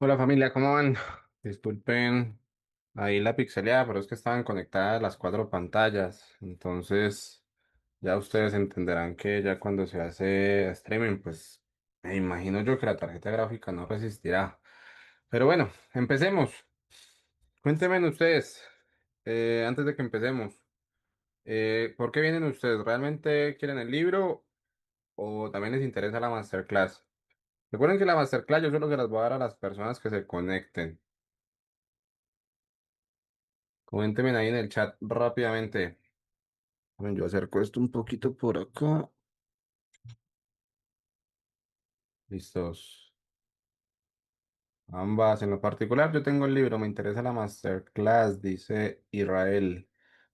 Hola familia, ¿cómo van? Disculpen ahí la pixeleada, pero es que estaban conectadas las cuatro pantallas. Entonces, ya ustedes entenderán que ya cuando se hace streaming, pues me imagino yo que la tarjeta gráfica no resistirá. Pero bueno, empecemos. Cuéntenme ustedes, antes de que empecemos, ¿por qué vienen ustedes? ¿Realmente quieren el libro o también les interesa la masterclass? Recuerden que la masterclass yo solo se las voy a dar a las personas que se conecten. Coméntenme ahí en el chat rápidamente. Bueno, yo acerco esto un poquito por acá. Listos. Ambas. En lo particular, yo tengo el libro. Me interesa la masterclass, dice Israel.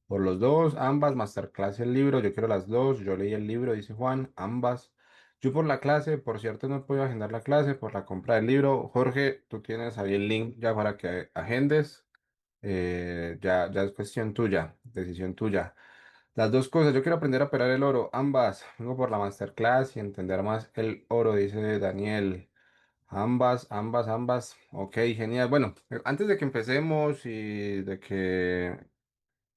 Por los dos, ambas, masterclass y el libro. Yo quiero las dos. Yo leí el libro, dice Juan. Ambas. Yo por la clase, por cierto, no puedo agendar la clase por la compra del libro. Jorge, tú tienes ahí el link ya para que agendes. Ya es cuestión tuya, decisión tuya. Las dos cosas, yo quiero aprender a operar el oro, ambas. Vengo por la masterclass y entender más el oro, dice Daniel. Ambas, ambas, ambas. Ok, genial. Bueno, antes de que empecemos y de que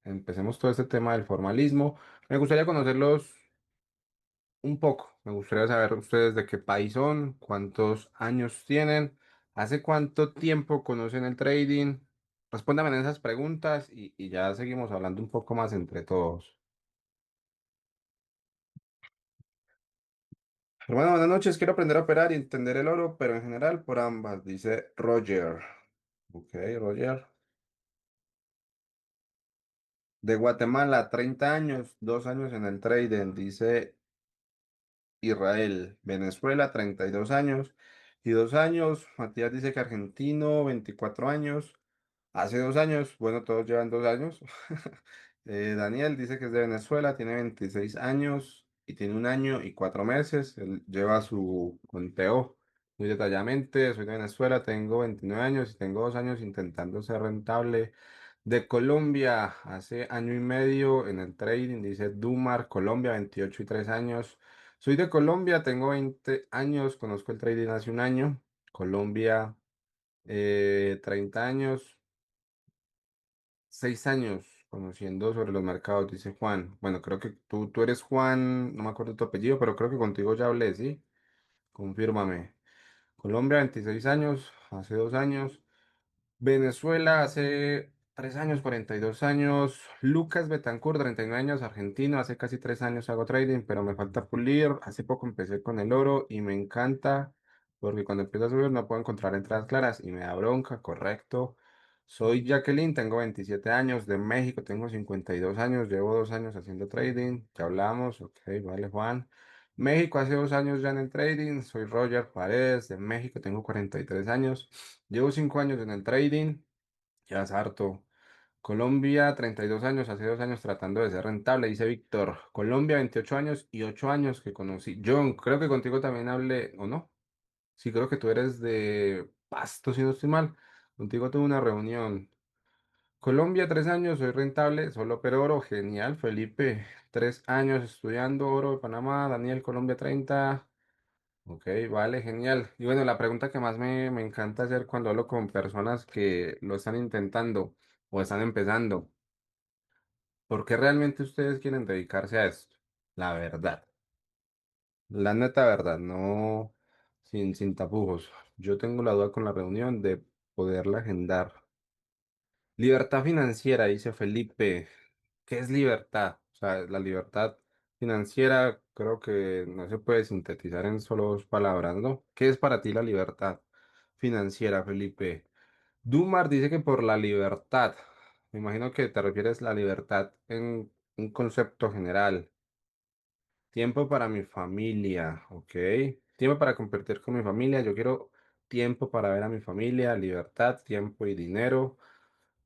empecemos todo este tema del formalismo, me gustaría conocerlos un poco. Me gustaría saber ustedes de qué país son, cuántos años tienen, hace cuánto tiempo conocen el trading. Respóndame esas preguntas y ya seguimos hablando un poco más entre todos. Hermano, buenas noches. Quiero aprender a operar y entender el oro, pero en general por ambas, dice Roger. Ok, Roger. De Guatemala, 30 años, 2 años en el trading, dice Israel. Venezuela, 32 años y 2 años. Matías dice que argentino, 24 años. Hace 2 años, bueno, todos llevan 2 años. Daniel dice que es de Venezuela, tiene 26 años y tiene 1 año y 4 meses. Él lleva su conteo muy detalladamente. Soy de Venezuela, tengo 29 años y tengo 2 años intentando ser rentable. De Colombia, hace año y medio en el trading, dice Dumar, Colombia, 28 y 3 años. Soy de Colombia, tengo 20 años, conozco el trading hace un año. Colombia, 30 años. 6 años conociendo sobre los mercados, dice Juan. Bueno, creo que tú eres Juan, no me acuerdo tu apellido, pero creo que contigo ya hablé, ¿sí? Confírmame. Colombia, 26 años, hace 2 años. Venezuela, hace 3 años, 42 años. Lucas Betancourt, 39 años, argentino, hace casi 3 años hago trading, pero me falta pulir. Hace poco empecé con el oro y me encanta porque cuando empiezo a subir no puedo encontrar entradas claras y me da bronca, correcto. Soy Jacqueline, tengo 27 años, de México, tengo 52 años, llevo 2 años haciendo trading, ya hablamos, ok, vale Juan. México, hace 2 años ya en el trading, soy Roger Paredes, de México, tengo 43 años. Llevo 5 años en el trading, ya es harto. Colombia, 32 años, hace 2 años tratando de ser rentable, dice Víctor. Colombia, 28 años y 8 años que conocí. John, creo que contigo también hablé, ¿o no? Sí, creo que tú eres de Pasto, si no estoy mal. Contigo tuve una reunión. Colombia, 3 años, soy rentable, solo pero oro, genial. Felipe, 3 años estudiando oro de Panamá. Daniel, Colombia, 30. Ok, vale, genial. Y bueno, la pregunta que más me encanta hacer cuando hablo con personas que lo están intentando o están empezando, ¿por qué realmente ustedes quieren dedicarse a esto? La verdad, la neta verdad, no sin tapujos. Yo tengo la duda con la reunión de poderla agendar. Libertad financiera, dice Felipe. ¿Qué es libertad? O sea, la libertad financiera creo que no se puede sintetizar en solo 2 palabras, ¿no? ¿Qué es para ti la libertad financiera, Felipe? Dumar dice que por la libertad. Me imagino que te refieres a la libertad en un concepto general. Tiempo para mi familia, ¿ok? Tiempo para compartir con mi familia. Yo quiero tiempo para ver a mi familia, libertad, tiempo y dinero.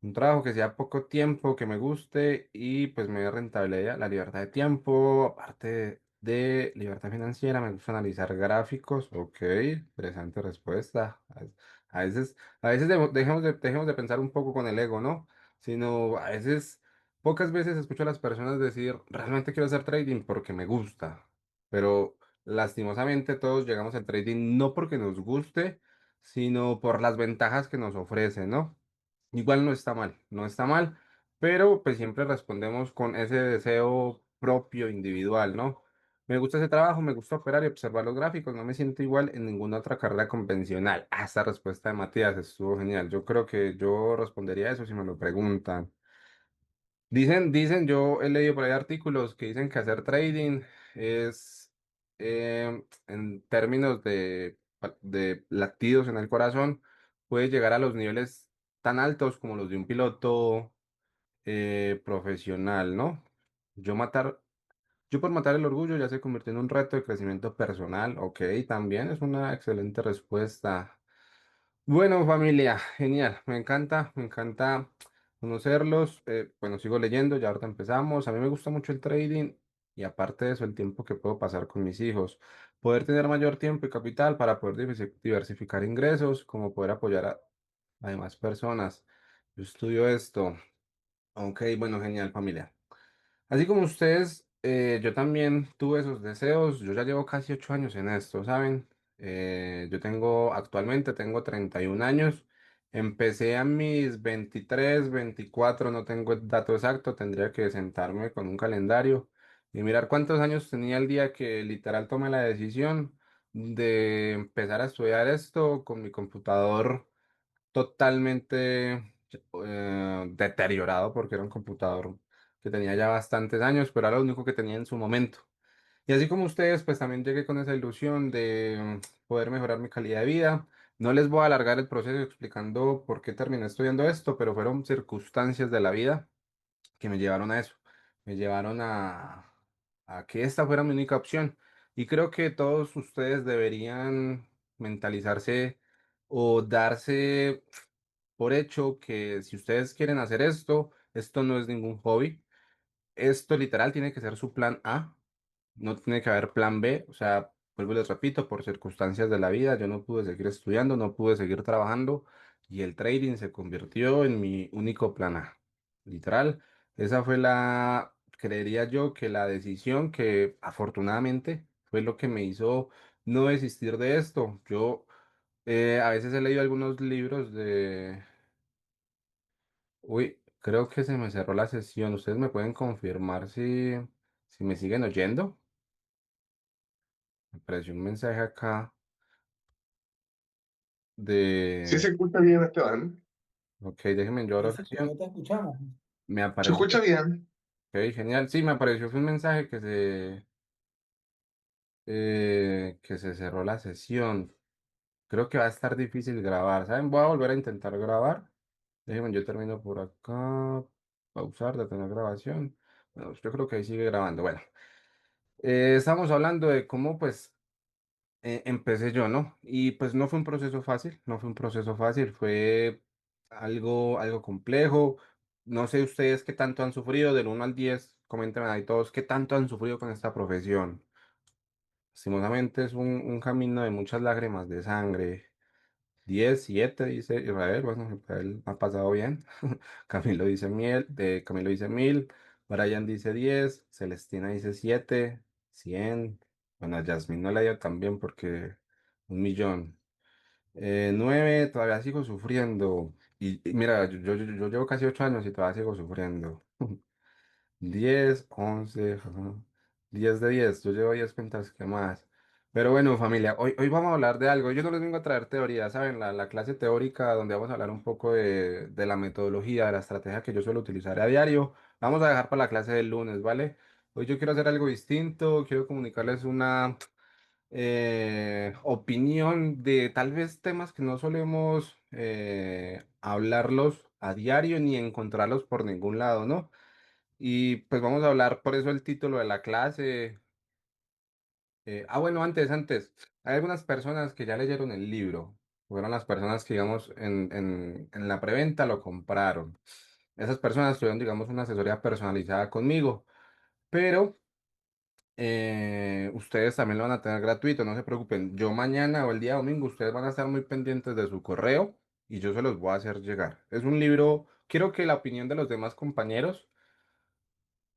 Un trabajo que sea poco tiempo, que me guste y pues me dé rentabilidad, la libertad de tiempo, aparte de libertad financiera, me gusta analizar gráficos, ok, interesante respuesta. A veces dejemos de pensar un poco con el ego, ¿no? Sino a veces, pocas veces escucho a las personas decir, realmente quiero hacer trading porque me gusta, pero lastimosamente todos llegamos al trading no porque nos guste, sino por las ventajas que nos ofrece, ¿no? Igual no está mal, no está mal, pero pues siempre respondemos con ese deseo propio, individual, ¿no? Me gusta ese trabajo, me gusta operar y observar los gráficos, no me siento igual en ninguna otra carrera convencional. Ah, esta respuesta de Matías estuvo genial. Yo creo que yo respondería eso si me lo preguntan. Yo he leído por ahí artículos que dicen que hacer trading es, en términos de latidos en el corazón, puede llegar a los niveles tan altos como los de un piloto profesional, ¿no? Yo matar, yo por matar el orgullo ya se convirtió en un reto de crecimiento personal. Ok, también es una excelente respuesta. Bueno, familia, genial, me encanta conocerlos. Bueno, sigo leyendo, ya ahorita empezamos. A mí me gusta mucho el trading y aparte de eso, el tiempo que puedo pasar con mis hijos. Poder tener mayor tiempo y capital para poder diversificar ingresos, como poder apoyar a demás personas. Yo estudio esto. Ok, bueno, genial, familia. Así como ustedes, yo también tuve esos deseos. Yo ya llevo casi 8 años en esto, ¿saben? Actualmente tengo 31 años. Empecé a mis 23, 24, no tengo el dato exacto. Tendría que sentarme con un calendario y mirar cuántos años tenía el día que literal tomé la decisión de empezar a estudiar esto con mi computador totalmente deteriorado porque era un computador que tenía ya bastantes años, pero era lo único que tenía en su momento. Y así como ustedes, pues también llegué con esa ilusión de poder mejorar mi calidad de vida. No les voy a alargar el proceso explicando por qué terminé estudiando esto, pero fueron circunstancias de la vida que me llevaron a eso. Me llevaron a que esta fuera mi única opción. Y creo que todos ustedes deberían mentalizarse o darse por hecho que si ustedes quieren hacer esto, esto no es ningún hobby. Esto literal tiene que ser su plan A, no tiene que haber plan B. O sea, vuelvo y les repito, por circunstancias de la vida, yo no pude seguir estudiando, no pude seguir trabajando y el trading se convirtió en mi único plan A. Literal, esa fue creería yo que la decisión que afortunadamente fue lo que me hizo no desistir de esto. Yo a veces he leído algunos libros de... Uy, creo que se me cerró la sesión. ¿Ustedes me pueden confirmar si me siguen oyendo? Me apareció un mensaje acá Sí se de... escucha bien, Esteban. Ok, déjenme yo abro Sí, sí, sesión. no te escuchamos. Me Se apareció... escucha bien. Ok, genial. Sí, me apareció fue un mensaje que se cerró la sesión. Creo que va a estar difícil grabar, ¿saben? Voy a volver a intentar grabar. Déjenme, yo termino por acá. Pausar, detener grabación. Bueno, yo creo que ahí sigue grabando. Bueno, estamos hablando de cómo, pues, empecé yo, ¿no? Y pues no fue un proceso fácil, no fue un proceso fácil, fue algo complejo. No sé ustedes qué tanto han sufrido, del 1 al 10, coméntenme ahí todos, qué tanto han sufrido con esta profesión. Lastimosamente es un camino de muchas lágrimas de sangre. 10, 7 dice Israel, bueno, Israel ha pasado bien. Camilo dice 1000, Brian dice 10, Celestina dice 7, 100. Bueno, a Yasmin no le dio tan bien porque 1 millón. 9, todavía sigo sufriendo. Y mira, yo llevo casi 8 años y todavía sigo sufriendo. 10, 11, ajá, 10 de 10. Yo llevo 10 cuentas que más. Pero bueno, familia, hoy vamos a hablar de algo. Yo no les vengo a traer teoría, ¿saben? La clase teórica donde vamos a hablar un poco de la metodología, de la estrategia que yo suelo utilizar a diario. Vamos a dejar para la clase del lunes, ¿vale? Hoy yo quiero hacer algo distinto, quiero comunicarles una opinión de tal vez temas que no solemos hablarlos a diario ni encontrarlos por ningún lado, ¿no? Y pues vamos a hablar, por eso el título de la clase. Bueno, antes, hay algunas personas que ya leyeron el libro. Fueron las personas que, digamos, en la preventa lo compraron. Esas personas tuvieron, digamos, una asesoría personalizada conmigo. Pero ustedes también lo van a tener gratuito, no se preocupen. Yo mañana o el día domingo, ustedes van a estar muy pendientes de su correo y yo se los voy a hacer llegar. Es un libro, quiero que la opinión de los demás compañeros,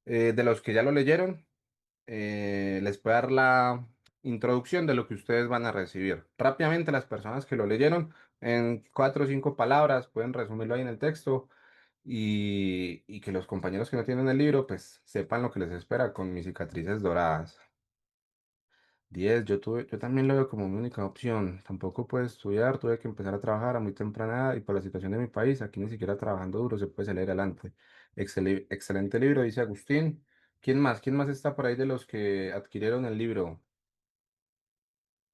de los que ya lo leyeron, les puede dar introducción de lo que ustedes van a recibir. Rápidamente, las personas que lo leyeron, en 4 o 5 palabras, pueden resumirlo ahí en el texto y que los compañeros que no tienen el libro, pues sepan lo que les espera con mis cicatrices doradas. 10, yo también lo veo como mi única opción. Tampoco puedo estudiar, tuve que empezar a trabajar a muy temprana edad y por la situación de mi país, aquí ni siquiera trabajando duro se puede salir adelante. Excelente libro, dice Agustín. ¿Quién más? ¿Quién más está por ahí de los que adquirieron el libro?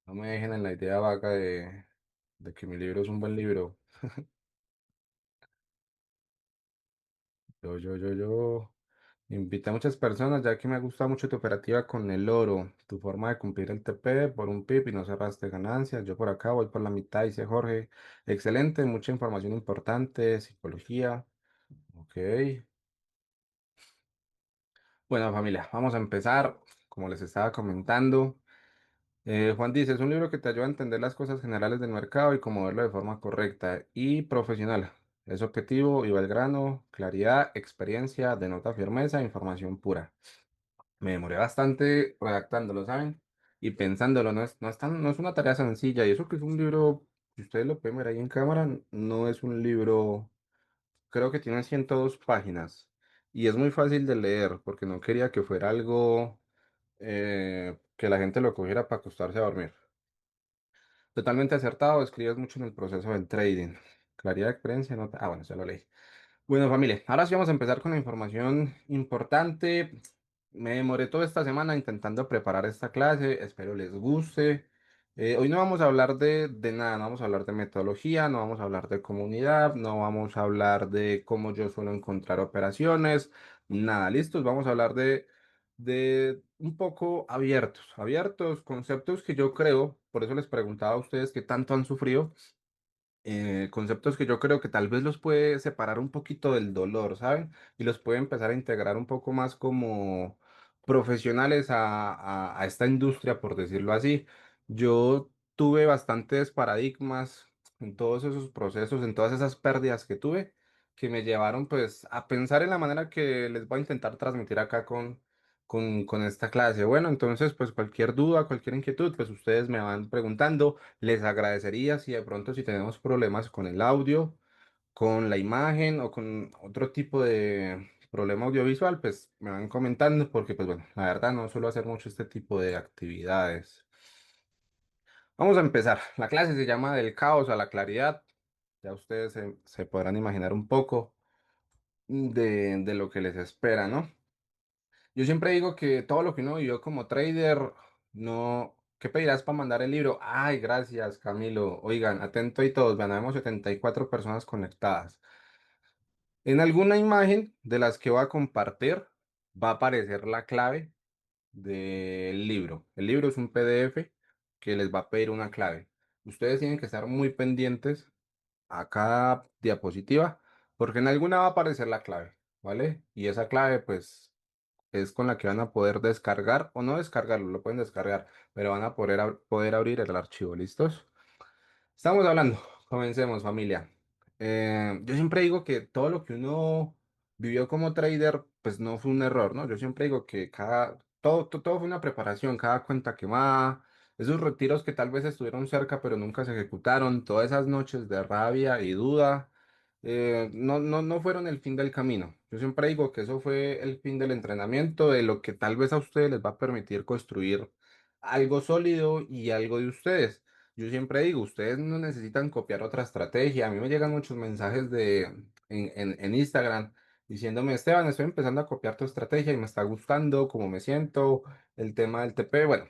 No me dejen en la idea vaga de que mi libro es un buen libro. Yo. Invita a muchas personas, ya que me ha gustado mucho tu operativa con el oro, tu forma de cumplir el TP por un PIB y no cerraste ganancias. Yo por acá voy por la mitad, dice Jorge. Excelente, mucha información importante, psicología. Ok. Bueno, familia, vamos a empezar. Como les estaba comentando, Juan dice, es un libro que te ayuda a entender las cosas generales del mercado y cómo verlo de forma correcta y profesional. Es objetivo y va al grano, claridad, experiencia, denota firmeza, información pura. Me demoré bastante redactándolo, ¿saben? Y pensándolo, no es una tarea sencilla. Y eso que es un libro, si ustedes lo pueden ver ahí en cámara, no es un libro, creo que tiene 102 páginas. Y es muy fácil de leer, porque no quería que fuera algo que la gente lo cogiera para acostarse a dormir. Totalmente acertado, escribes mucho en el proceso del trading. Claridad de experiencia, no. Ah, bueno, ya lo leí. Bueno, familia, ahora sí vamos a empezar con la información importante. Me demoré toda esta semana intentando preparar esta clase, espero les guste. Hoy no vamos a hablar de nada, no vamos a hablar de metodología, no vamos a hablar de comunidad, no vamos a hablar de cómo yo suelo encontrar operaciones, nada, listos, vamos a hablar de un poco abiertos, conceptos que yo creo, por eso les preguntaba a ustedes qué tanto han sufrido, conceptos que yo creo que tal vez los puede separar un poquito del dolor, ¿saben? Y los puede empezar a integrar un poco más como profesionales a esta industria, por decirlo así. Yo tuve bastantes paradigmas en todos esos procesos, en todas esas pérdidas que tuve, que me llevaron pues a pensar en la manera que les voy a intentar transmitir acá con esta clase. Bueno, entonces pues cualquier duda, cualquier inquietud, pues ustedes me van preguntando. Les agradecería si de pronto si tenemos problemas con el audio, con la imagen o con otro tipo de problema audiovisual, pues me van comentando porque pues bueno, la verdad no suelo hacer mucho este tipo de actividades. Vamos a empezar. La clase se llama Del caos a la claridad. Ya ustedes se podrán imaginar un poco de lo que les espera, ¿no? Yo siempre digo que todo lo que uno vivió como trader, no. ¿Qué pedirás para mandar el libro? Ay, gracias, Camilo. Oigan, atento y todos, vean, habemos 74 personas conectadas. En alguna imagen de las que voy a compartir va a aparecer la clave del libro. El libro es un PDF que les va a pedir una clave. Ustedes tienen que estar muy pendientes a cada diapositiva porque en alguna va a aparecer la clave, ¿vale? Y esa clave, pues es con la que van a poder descargar o no descargarlo, lo pueden descargar, pero van a poder abrir el archivo. ¿Listos? Estamos hablando, comencemos familia. Yo siempre digo que todo lo que uno vivió como trader, pues no fue un error, ¿no? Yo siempre digo que todo fue una preparación, cada cuenta quemada, esos retiros que tal vez estuvieron cerca pero nunca se ejecutaron, todas esas noches de rabia y duda, no fueron el fin del camino. Yo siempre digo que eso fue el fin del entrenamiento, de lo que tal vez a ustedes les va a permitir construir algo sólido y algo de ustedes. Yo siempre digo, ustedes no necesitan copiar otra estrategia. A mí me llegan muchos mensajes en Instagram diciéndome, Esteban, estoy empezando a copiar tu estrategia y me está gustando cómo me siento, el tema del TP. Bueno,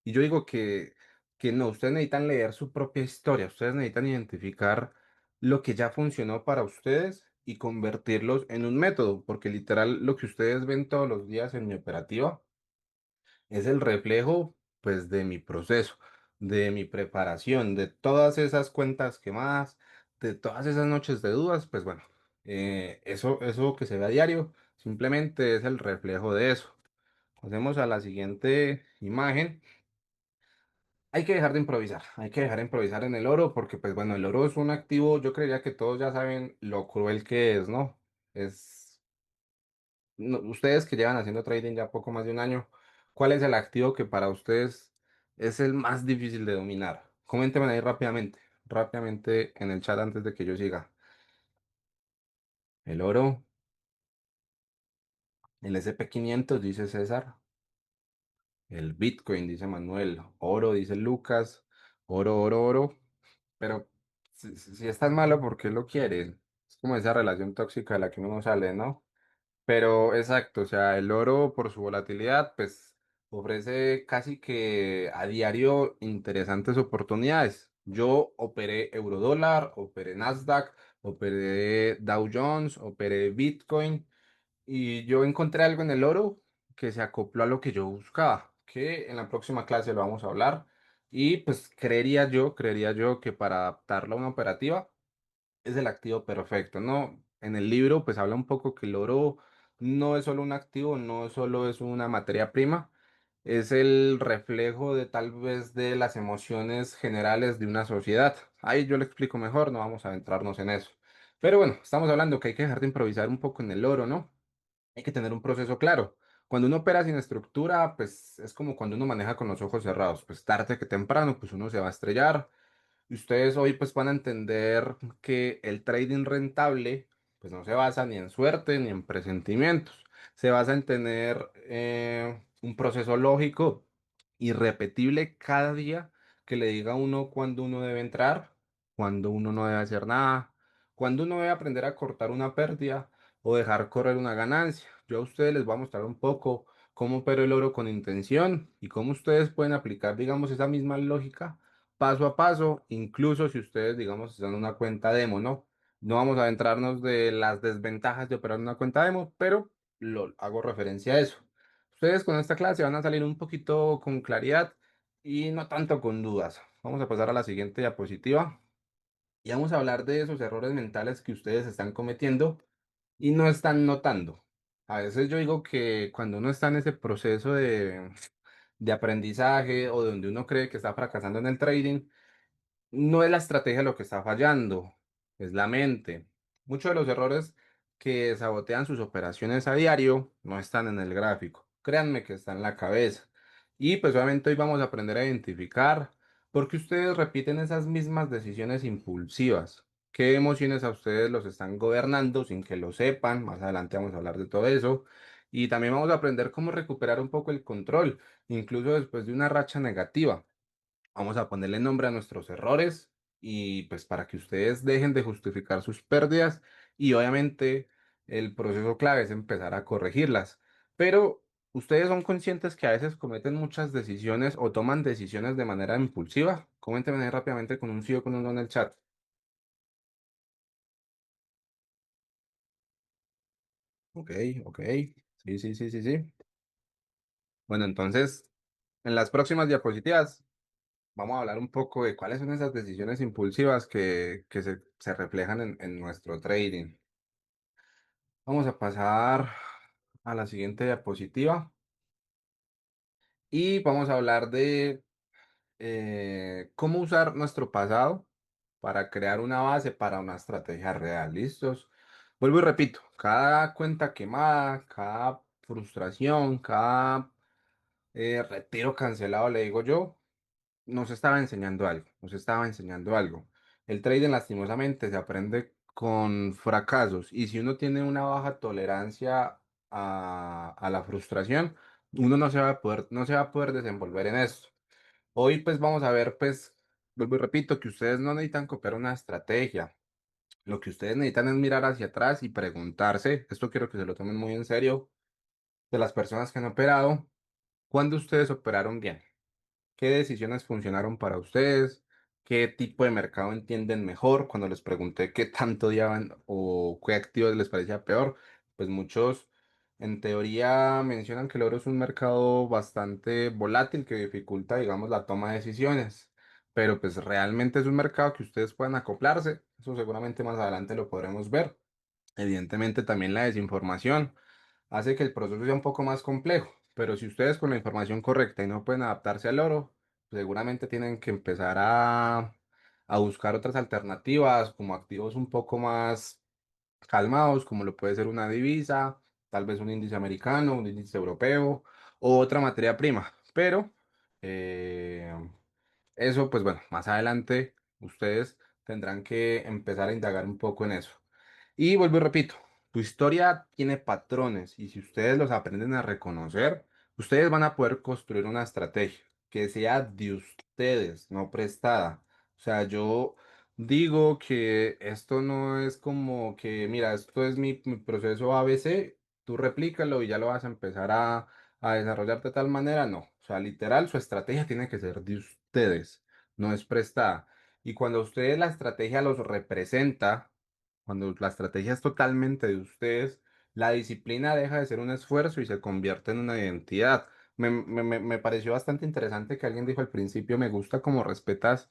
y yo digo que no, ustedes necesitan leer su propia historia, ustedes necesitan identificar lo que ya funcionó para ustedes y convertirlos en un método, porque literal lo que ustedes ven todos los días en mi operativa es el reflejo, pues, de mi proceso, de mi preparación, de todas esas cuentas quemadas, de todas esas noches de dudas, pues bueno, eso que se ve a diario simplemente es el reflejo de eso. Pasemos a la siguiente imagen. Hay que dejar de improvisar, hay que dejar de improvisar en el oro porque, pues bueno, el oro es un activo, yo creería que todos ya saben lo cruel que es, ¿no? Es ustedes que llevan haciendo trading ya poco más de un año, ¿cuál es el activo que para ustedes es el más difícil de dominar? Coméntenme ahí rápidamente en el chat antes de que yo siga. El oro, el SP500 dice César. El Bitcoin, dice Manuel. Oro, dice Lucas. Oro. Pero si es tan malo, ¿por qué lo quieren? Es como esa relación tóxica de la que uno no sale, ¿no? Pero exacto, o sea, el oro por su volatilidad, pues ofrece casi que a diario interesantes oportunidades. Yo operé eurodólar, operé Nasdaq, operé Dow Jones, operé Bitcoin. Y yo encontré algo en el oro que se acopló a lo que yo buscaba, que en la próxima clase lo vamos a hablar. Y pues creería yo que para adaptarlo a una operativa es el activo perfecto, ¿no? En el libro pues habla un poco que el oro no es solo un activo, no solo es una materia prima, es el reflejo de tal vez de las emociones generales de una sociedad. Ahí yo lo explico mejor, no vamos a adentrarnos en eso. Pero bueno, estamos hablando que hay que dejar de improvisar un poco en el oro, ¿no? Hay que tener un proceso claro. Cuando uno opera sin estructura, pues es como cuando uno maneja con los ojos cerrados. Pues tarde que temprano, pues uno se va a estrellar. Y ustedes hoy pues van a entender que el trading rentable pues no se basa ni en suerte ni en presentimientos. Se basa en tener un proceso lógico y repetible cada día que le diga a uno cuándo uno debe entrar, cuándo uno no debe hacer nada, cuándo uno debe aprender a cortar una pérdida o dejar correr una ganancia. Yo a ustedes les voy a mostrar un poco cómo opero el oro con intención y cómo ustedes pueden aplicar, digamos, esa misma lógica paso a paso, incluso si ustedes, digamos, están en una cuenta demo, ¿no? No vamos a adentrarnos de las desventajas de operar en una cuenta demo, pero lo hago referencia a eso. Ustedes con esta clase van a salir un poquito con claridad y no tanto con dudas. Vamos a pasar a la siguiente diapositiva y vamos a hablar de esos errores mentales que ustedes están cometiendo y no están notando. A veces yo digo que cuando uno está en ese proceso de aprendizaje o donde uno cree que está fracasando en el trading, no es la estrategia lo que está fallando, es la mente. Muchos de los errores que sabotean sus operaciones a diario no están en el gráfico. Créanme que está en la cabeza. Y pues obviamente hoy vamos a aprender a identificar por qué ustedes repiten esas mismas decisiones impulsivas. ¿Qué emociones a ustedes los están gobernando sin que lo sepan? Más adelante vamos a hablar de todo eso. Y también vamos a aprender cómo recuperar un poco el control, incluso después de una racha negativa. Vamos a ponerle nombre a nuestros errores y pues para que ustedes dejen de justificar sus pérdidas y obviamente el proceso clave es empezar a corregirlas. Pero ustedes son conscientes que a veces cometen muchas decisiones o toman decisiones de manera impulsiva. Coméntenme ahí rápidamente con un sí o con un no en el chat. Ok, ok. Sí. Bueno, entonces en las próximas diapositivas vamos a hablar un poco de cuáles son esas decisiones impulsivas que se reflejan en nuestro trading. Vamos a pasar a la siguiente diapositiva y vamos a hablar de cómo usar nuestro pasado para crear una base para una estrategia real. ¿Listos? Vuelvo y repito, cada cuenta quemada, cada frustración, cada retiro cancelado, le digo yo, nos estaba enseñando algo. El trading lastimosamente se aprende con fracasos y si uno tiene una baja tolerancia a la frustración, uno no se va a poder desenvolver en esto. Hoy pues vamos a ver pues, vuelvo y repito, que ustedes no necesitan copiar una estrategia. Lo que ustedes necesitan es mirar hacia atrás y preguntarse, esto quiero que se lo tomen muy en serio, de las personas que han operado, ¿cuándo ustedes operaron bien? ¿Qué decisiones funcionaron para ustedes? ¿Qué tipo de mercado entienden mejor? Cuando les pregunté qué tanto odiaban o qué activos les parecía peor, pues muchos en teoría mencionan que el oro es un mercado bastante volátil que dificulta, digamos, la toma de decisiones. Pero pues realmente es un mercado que ustedes pueden acoplarse. Eso seguramente más adelante lo podremos ver. Evidentemente también la desinformación hace que el proceso sea un poco más complejo, pero si ustedes con la información correcta y no pueden adaptarse al oro, seguramente tienen que empezar a buscar otras alternativas como activos un poco más calmados, como lo puede ser una divisa, tal vez un índice americano, un índice europeo o otra materia prima. Pero Eh, Eso, pues bueno, más adelante ustedes tendrán que empezar a indagar un poco en eso. Y vuelvo y repito, tu historia tiene patrones y si ustedes los aprenden a reconocer, ustedes van a poder construir una estrategia que sea de ustedes, no prestada. O sea, yo digo que esto no es como que, mira, esto es mi proceso ABC, tú replícalo y ya lo vas a empezar a desarrollar de tal manera. No, o sea, literal, su estrategia tiene que ser de ustedes, no es prestada. Y cuando ustedes la estrategia los representa, cuando la estrategia es totalmente de ustedes, la disciplina deja de ser un esfuerzo y se convierte en una identidad. Me pareció bastante interesante que alguien dijo al principio, me gusta cómo respetas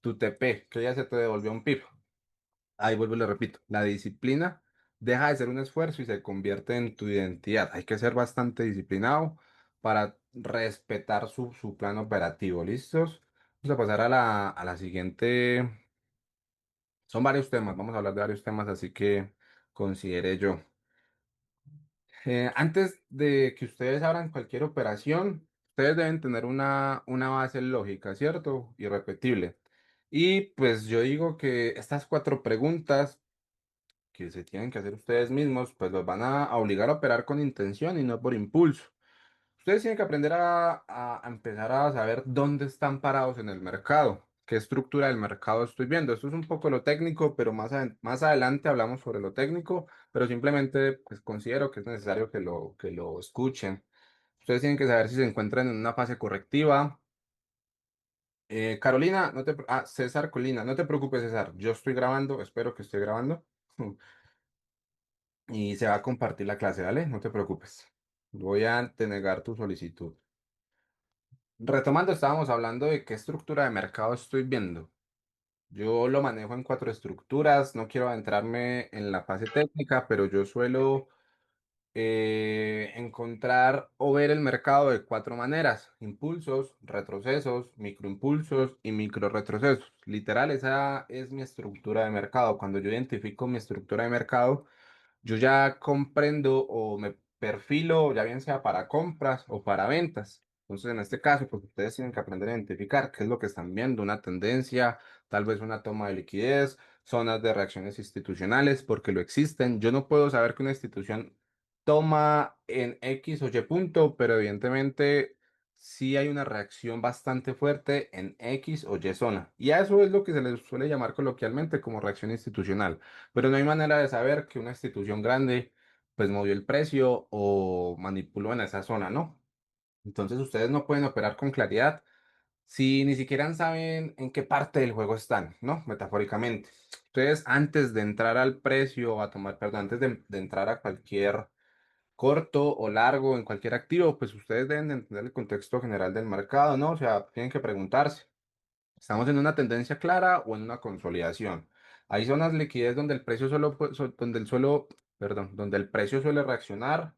tu TP, que ya se te devolvió un pip. Ahí vuelvo y le repito, la disciplina deja de ser un esfuerzo y se convierte en tu identidad. Hay que ser bastante disciplinado para respetar su plan operativo. ¿Listos? Vamos a pasar a la siguiente. Son varios temas, vamos a hablar de varios temas, así que considere yo. Antes de que ustedes abran cualquier operación, ustedes deben tener una base lógica, ¿cierto? Irrepetible. Y pues yo digo que estas cuatro preguntas que se tienen que hacer ustedes mismos, pues los van a obligar a operar con intención y no por impulso. Ustedes tienen que aprender a empezar a saber dónde están parados en el mercado, qué estructura del mercado estoy viendo. Esto es un poco lo técnico, pero más adelante hablamos sobre lo técnico, pero simplemente pues, considero que es necesario que lo escuchen. Ustedes tienen que saber si se encuentran en una fase correctiva. Carolina, César Colina, no te preocupes, César. Yo estoy grabando, espero que esté grabando. Y se va a compartir la clase, ¿vale? No te preocupes. Voy a denegar tu solicitud. Retomando, estábamos hablando de qué estructura de mercado estoy viendo. Yo lo manejo en cuatro estructuras, no quiero adentrarme en la fase técnica, pero yo suelo encontrar o ver el mercado de cuatro maneras: impulsos, retrocesos, microimpulsos y microretrocesos. Literal, esa es mi estructura de mercado. Cuando yo identifico mi estructura de mercado, yo ya comprendo o me perfilo, ya bien sea para compras o para ventas. Entonces, en este caso, pues ustedes tienen que aprender a identificar qué es lo que están viendo, una tendencia, tal vez una toma de liquidez, zonas de reacciones institucionales, porque lo existen. Yo no puedo saber que una institución toma en X o Y punto, pero evidentemente sí hay una reacción bastante fuerte en X o Y zona. Y a eso es lo que se les suele llamar coloquialmente como reacción institucional. Pero no hay manera de saber que una institución grande pues movió el precio o manipuló en esa zona, ¿no? Entonces ustedes no pueden operar con claridad si ni siquiera saben en qué parte del juego están, ¿no? Metafóricamente. Ustedes antes de entrar al precio o a tomar, perdón, antes de entrar a cualquier corto o largo en cualquier activo, pues ustedes deben de entender el contexto general del mercado, ¿no? O sea, tienen que preguntarse. ¿Estamos en una tendencia clara o en una consolidación? Hay zonas de liquidez donde el precio donde el suelo, perdón, donde el precio suele reaccionar.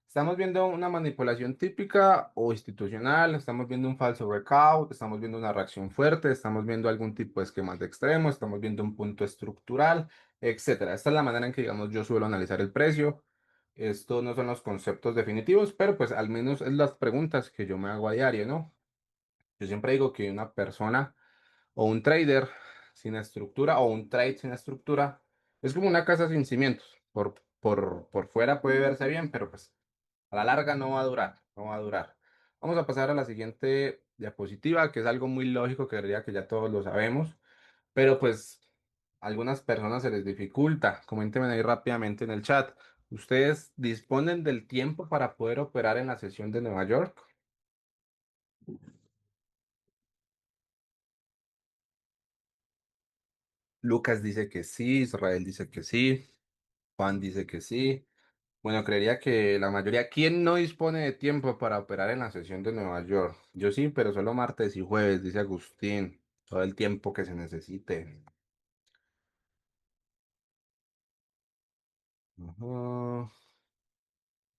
Estamos viendo una manipulación típica o institucional, estamos viendo un falso breakout, estamos viendo una reacción fuerte, estamos viendo algún tipo de esquemas de extremo, estamos viendo un punto estructural, etcétera. Esta es la manera en que, digamos, yo suelo analizar el precio. Estos no son los conceptos definitivos, pero pues al menos es las preguntas que yo me hago a diario, ¿no? Yo siempre digo que una persona o un trader sin estructura o un trade sin estructura es como una casa sin cimientos. Por fuera puede verse bien, pero pues a la larga no va a durar, no va a durar. Vamos a pasar a la siguiente diapositiva, que es algo muy lógico que diría que ya todos lo sabemos, pero pues a algunas personas se les dificulta. Coméntenme ahí rápidamente en el chat. ¿Ustedes disponen del tiempo para poder operar en la sesión de Nueva York? Lucas dice que sí, Israel dice que sí, Juan dice que sí. Bueno, creería que la mayoría. ¿Quién no dispone de tiempo para operar en la sesión de Nueva York? Yo sí, pero solo martes y jueves, dice Agustín. Todo el tiempo que se necesite. Ujú.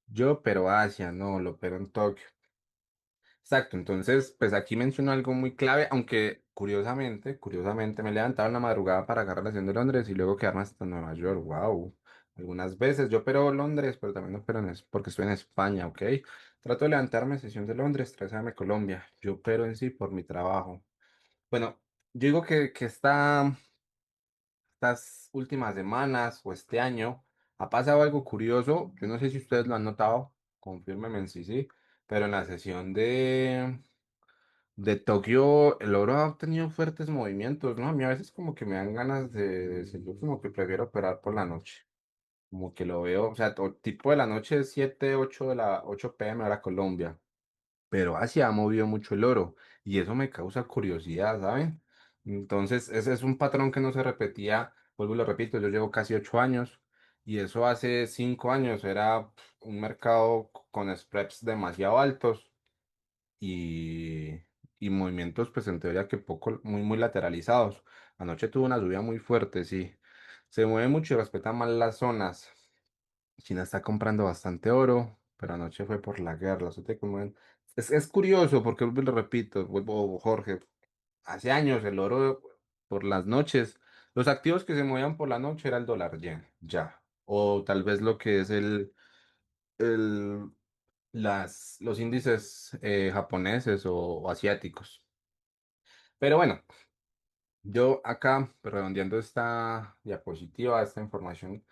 Yo, pero Asia, no, lo opero en Tokio. Exacto, entonces, pues aquí menciono algo muy clave, aunque curiosamente me he levantado en la madrugada para agarrar la sesión de Londres y luego quedarme hasta Nueva York. Wow. algunas veces. Yo opero en Londres, pero también opero porque estoy en España, ¿ok? Trato de levantarme sesión de Londres, 3 a.m. Colombia. Yo opero en sí por mi trabajo. Bueno, yo digo que estas últimas semanas o este año ha pasado algo curioso. Yo no sé si ustedes lo han notado, confírmenme en sí, sí, pero en la sesión de Tokio el oro ha tenido fuertes movimientos, ¿no? A mí a veces como que me dan ganas de decir, yo como que prefiero operar por la noche. Como que lo veo, o sea, tipo de la noche, 7 8 de la 8 p.m. hora Colombia, pero Asia ha movido mucho el oro y eso me causa curiosidad, ¿saben? Entonces, ese es un patrón que no se repetía, vuelvo y lo repito, yo llevo casi 8 años y eso hace 5 años era un mercado con spreads demasiado altos y, y movimientos, pues en teoría que poco, muy lateralizados. Anoche tuvo una subida muy fuerte, sí. Se mueve mucho y respeta mal las zonas. China está comprando bastante oro, pero anoche fue por la guerra. Es curioso porque, vuelvo y lo repito, vuelvo Jorge, hace años el oro por las noches, los activos que se movían por la noche era el dólar yen, ya. O tal vez lo que es el, los índices japoneses o asiáticos. Pero bueno. Yo acá, pues, redondeando esta diapositiva, esta información,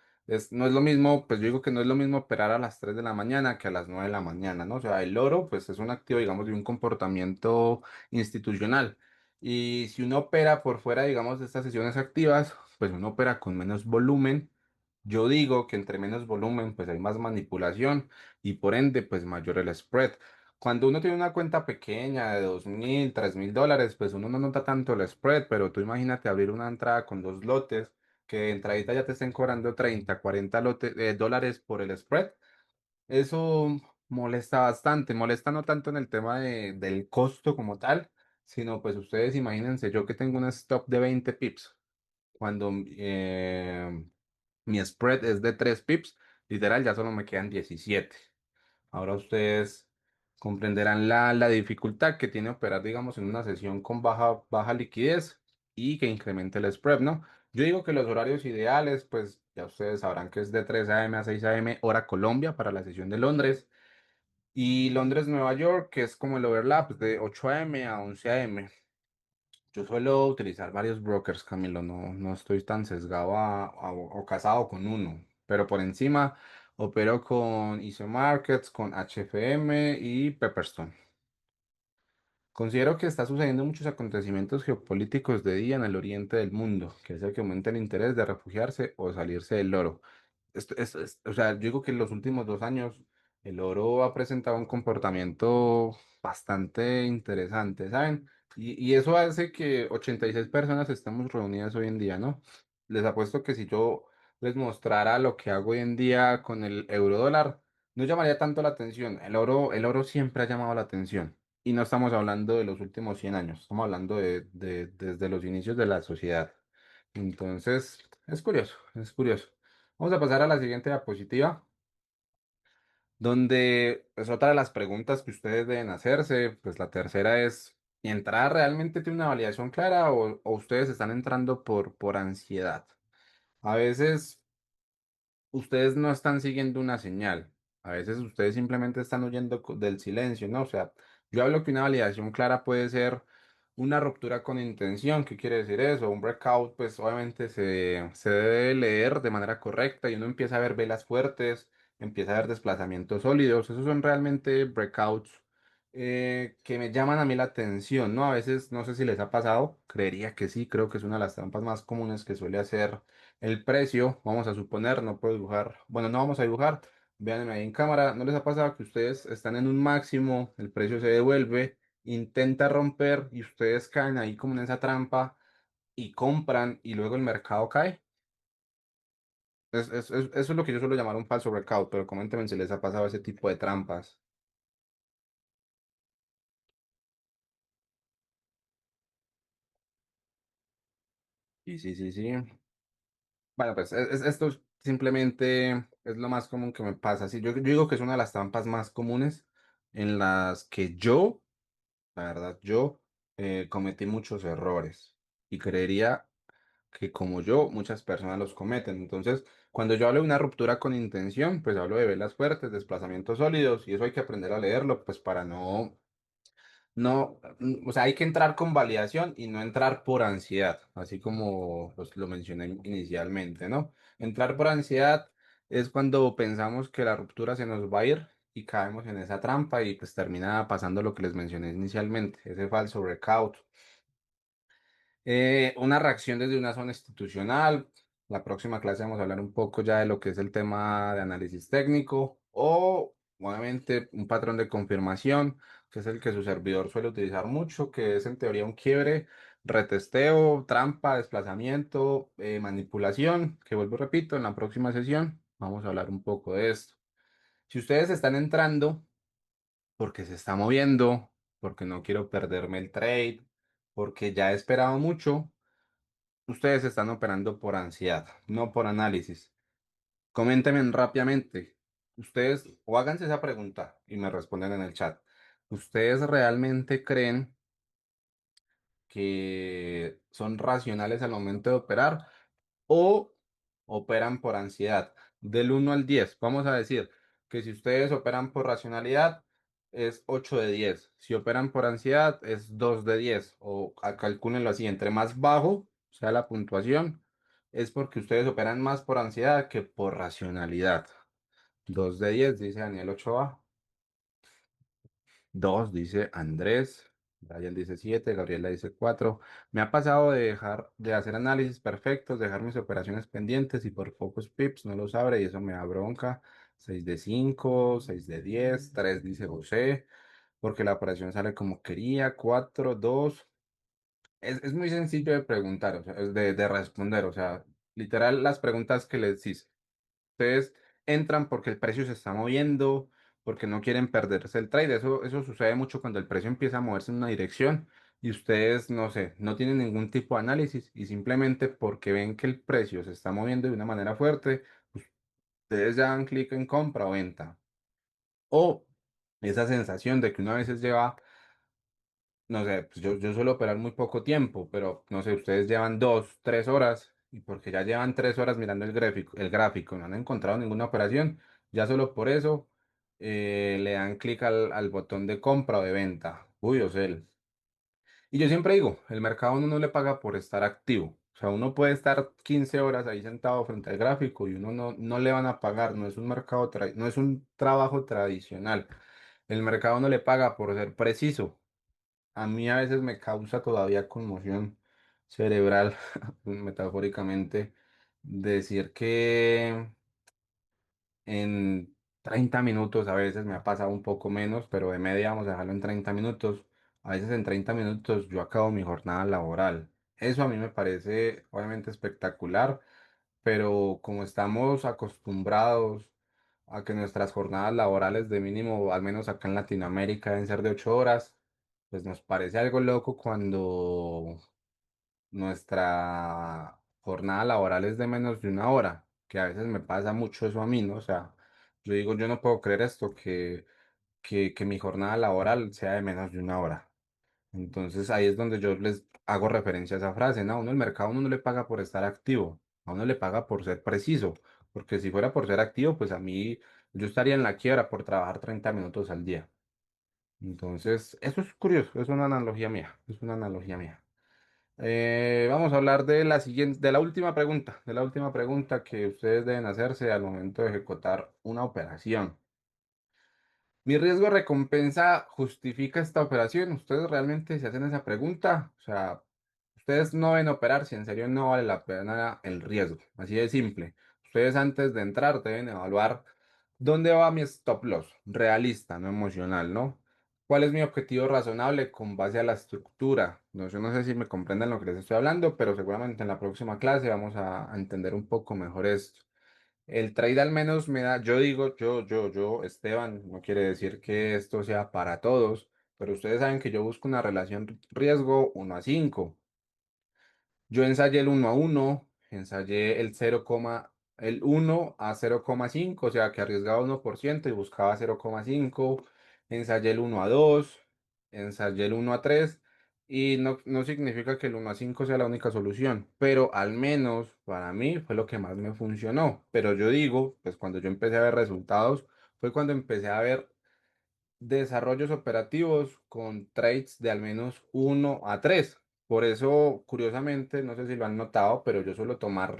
no es lo mismo, pues yo digo que no es lo mismo operar a las 3 de la mañana que a las 9 de la mañana, ¿no? O sea, el oro, pues es un activo, digamos, de un comportamiento institucional. Y si uno opera por fuera, digamos, de estas sesiones activas, pues uno opera con menos volumen. Yo digo que entre menos volumen, pues hay más manipulación y por ende, pues mayor el spread. Cuando uno tiene una cuenta pequeña de 2.000, $3.000, pues uno no nota tanto el spread, pero tú imagínate abrir una entrada con dos lotes, que de entradita ya te estén cobrando 30, 40 dólares por el spread. Eso molesta bastante, molesta no tanto en el tema del costo como tal, sino pues ustedes imagínense yo que tengo un stop de 20 pips, cuando mi spread es de 3 pips, literal ya solo me quedan 17. Ahora ustedes comprenderán la dificultad que tiene operar, digamos, en una sesión con baja liquidez y que incremente el spread, ¿no? Yo digo que los horarios ideales, pues ya ustedes sabrán que es de 3 a.m. a 6 a.m. hora Colombia para la sesión de Londres y Londres-Nueva York, que es como el overlap de 8 a.m. a 11 a.m. Yo suelo utilizar varios brokers, Camilo, no estoy tan sesgado o casado con uno, pero por encima opero con ICE Markets, con HFM y Pepperstone. Considero que está sucediendo muchos acontecimientos geopolíticos de día en el oriente del mundo, que hace que aumente el interés de refugiarse o salirse del oro. O sea, yo digo que en los últimos 2 años el oro ha presentado un comportamiento bastante interesante, ¿saben? Y eso hace que 86 personas estemos reunidas hoy en día, ¿no? Les apuesto que si yo les mostrara lo que hago hoy en día con el euro dólar, no llamaría tanto la atención. El oro siempre ha llamado la atención. Y no estamos hablando de los últimos 100 años, estamos hablando desde los inicios de la sociedad. Entonces, es curioso, es curioso. Vamos a pasar a la siguiente diapositiva, donde es otra de las preguntas que ustedes deben hacerse. Pues la tercera es, ¿y entrar realmente tiene una validación clara o ustedes están entrando por ansiedad? A veces ustedes no están siguiendo una señal. A veces ustedes simplemente están huyendo del silencio, ¿no? O sea, yo hablo que una validación clara puede ser una ruptura con intención. ¿Qué quiere decir eso? Un breakout, pues obviamente se debe leer de manera correcta y uno empieza a ver velas fuertes, empieza a ver desplazamientos sólidos. Esos son realmente breakouts que me llaman a mí la atención, ¿no? A veces, no sé si les ha pasado, creería que sí, creo que es una de las trampas más comunes que suele hacer el precio. Vamos a suponer, no puedo dibujar, bueno, no vamos a dibujar, véanme ahí en cámara. ¿No les ha pasado que ustedes están en un máximo, el precio se devuelve, intenta romper y ustedes caen ahí como en esa trampa y compran y luego el mercado cae? Eso es lo que yo suelo llamar un falso breakout, pero coméntenme si les ha pasado ese tipo de trampas. Y sí, sí, sí. Bueno, pues esto simplemente es lo más común que me pasa. Sí, yo digo que es una de las trampas más comunes en las que yo, la verdad, yo cometí muchos errores y creería que como yo, muchas personas los cometen. Entonces, cuando yo hablo de una ruptura con intención, pues hablo de velas fuertes, desplazamientos sólidos, y eso hay que aprender a leerlo, pues para o sea, hay que entrar con validación y no entrar por ansiedad, así como lo mencioné inicialmente, ¿no? Entrar por ansiedad es cuando pensamos que la ruptura se nos va a ir y caemos en esa trampa y pues termina pasando lo que les mencioné inicialmente, ese falso breakout. Una reacción desde una zona institucional. La próxima clase vamos a hablar un poco ya de lo que es el tema de análisis técnico o, nuevamente, un patrón de confirmación, que es el que su servidor suele utilizar mucho, que es en teoría un quiebre, retesteo, trampa, desplazamiento, manipulación, que vuelvo y repito, en la próxima sesión vamos a hablar un poco de esto. Si ustedes están entrando porque se está moviendo, porque no quiero perderme el trade, porque ya he esperado mucho, ustedes están operando por ansiedad, no por análisis. Coméntenme rápidamente. Ustedes, o háganse esa pregunta y me responden en el chat. ¿Ustedes realmente creen que son racionales al momento de operar o operan por ansiedad? Del 1 al 10, vamos a decir que si ustedes operan por racionalidad es 8 de 10. Si operan por ansiedad es 2 de 10. O calcúlenlo así, entre más bajo sea la puntuación, es porque ustedes operan más por ansiedad que por racionalidad. 2 de 10, dice Daniel Ochoa. 2 dice Andrés. Brian dice 7, Gabriela dice 4. Me ha pasado de dejar de hacer análisis perfectos, dejar mis operaciones pendientes y por pocos pips no los abre y eso me da bronca. 6 de 5, 6 de 10, 3 dice José, porque la operación sale como quería. 4, 2. Es muy sencillo de preguntar, o sea, es de responder, o sea, literal las preguntas que les hice. Ustedes entran porque el precio se está moviendo, porque no quieren perderse el trade. Eso sucede mucho cuando el precio empieza a moverse en una dirección y ustedes, no sé, no tienen ningún tipo de análisis y simplemente porque ven que el precio se está moviendo de una manera fuerte, ustedes ya dan clic en compra o venta. O esa sensación de que una vez lleva, no sé, pues yo suelo operar muy poco tiempo, pero no sé, ustedes llevan 2, 3 horas y porque ya llevan 3 horas mirando el gráfico, no han encontrado ninguna operación, ya solo por eso le dan clic al botón de compra o de venta. Uy, o sell. Y yo siempre digo, el mercado uno no le paga por estar activo. O sea, uno puede estar 15 horas ahí sentado frente al gráfico y uno no le van a pagar, no es un no es un trabajo tradicional. El mercado no le paga por ser preciso. A mí a veces me causa todavía conmoción cerebral, metafóricamente, decir que en 30 minutos, a veces me ha pasado un poco menos, pero de media vamos a dejarlo en 30 minutos. A veces en 30 minutos yo acabo mi jornada laboral. Eso a mí me parece obviamente espectacular, pero como estamos acostumbrados a que nuestras jornadas laborales de mínimo, al menos acá en Latinoamérica, deben ser de 8 horas, pues nos parece algo loco cuando nuestra jornada laboral es de menos de una hora, que a veces me pasa mucho eso a mí, ¿no? O sea, yo digo, yo no puedo creer esto, que mi jornada laboral sea de menos de una hora. Entonces ahí es donde yo les hago referencia a esa frase, ¿no? A uno el mercado uno no le paga por estar activo, a uno le paga por ser preciso, porque si fuera por ser activo, pues a mí yo estaría en la quiebra por trabajar 30 minutos al día. Entonces, eso es curioso, es una analogía mía, es una analogía mía. Vamos a hablar de la siguiente, de la última pregunta que ustedes deben hacerse al momento de ejecutar una operación. ¿Mi riesgo recompensa justifica esta operación? ¿Ustedes realmente se hacen esa pregunta? O sea, ustedes no deben operar si en serio no vale la pena el riesgo. Así de simple. Ustedes antes de entrar deben evaluar dónde va mi stop loss, realista, no emocional, ¿no? ¿Cuál es mi objetivo razonable con base a la estructura? No, yo no sé si me comprenden lo que les estoy hablando, pero seguramente en la próxima clase vamos a entender un poco mejor esto. El trade al menos me da, yo digo, Esteban, no quiere decir que esto sea para todos, pero ustedes saben que yo busco una relación riesgo 1 a 5. Yo ensayé el 1 a 1, ensayé el 1 a 0,5, o sea que arriesgaba 1% y buscaba 0,5. Ensayé el 1 a 2, ensayé el 1 a 3 Y no significa que el 1 a 5 sea la única solución, pero al menos para mí fue lo que más me funcionó. Pero yo digo, pues cuando yo empecé a ver resultados, fue cuando empecé a ver desarrollos operativos con trades de al menos 1 a 3. Por eso, curiosamente, no sé si lo han notado, pero yo suelo tomar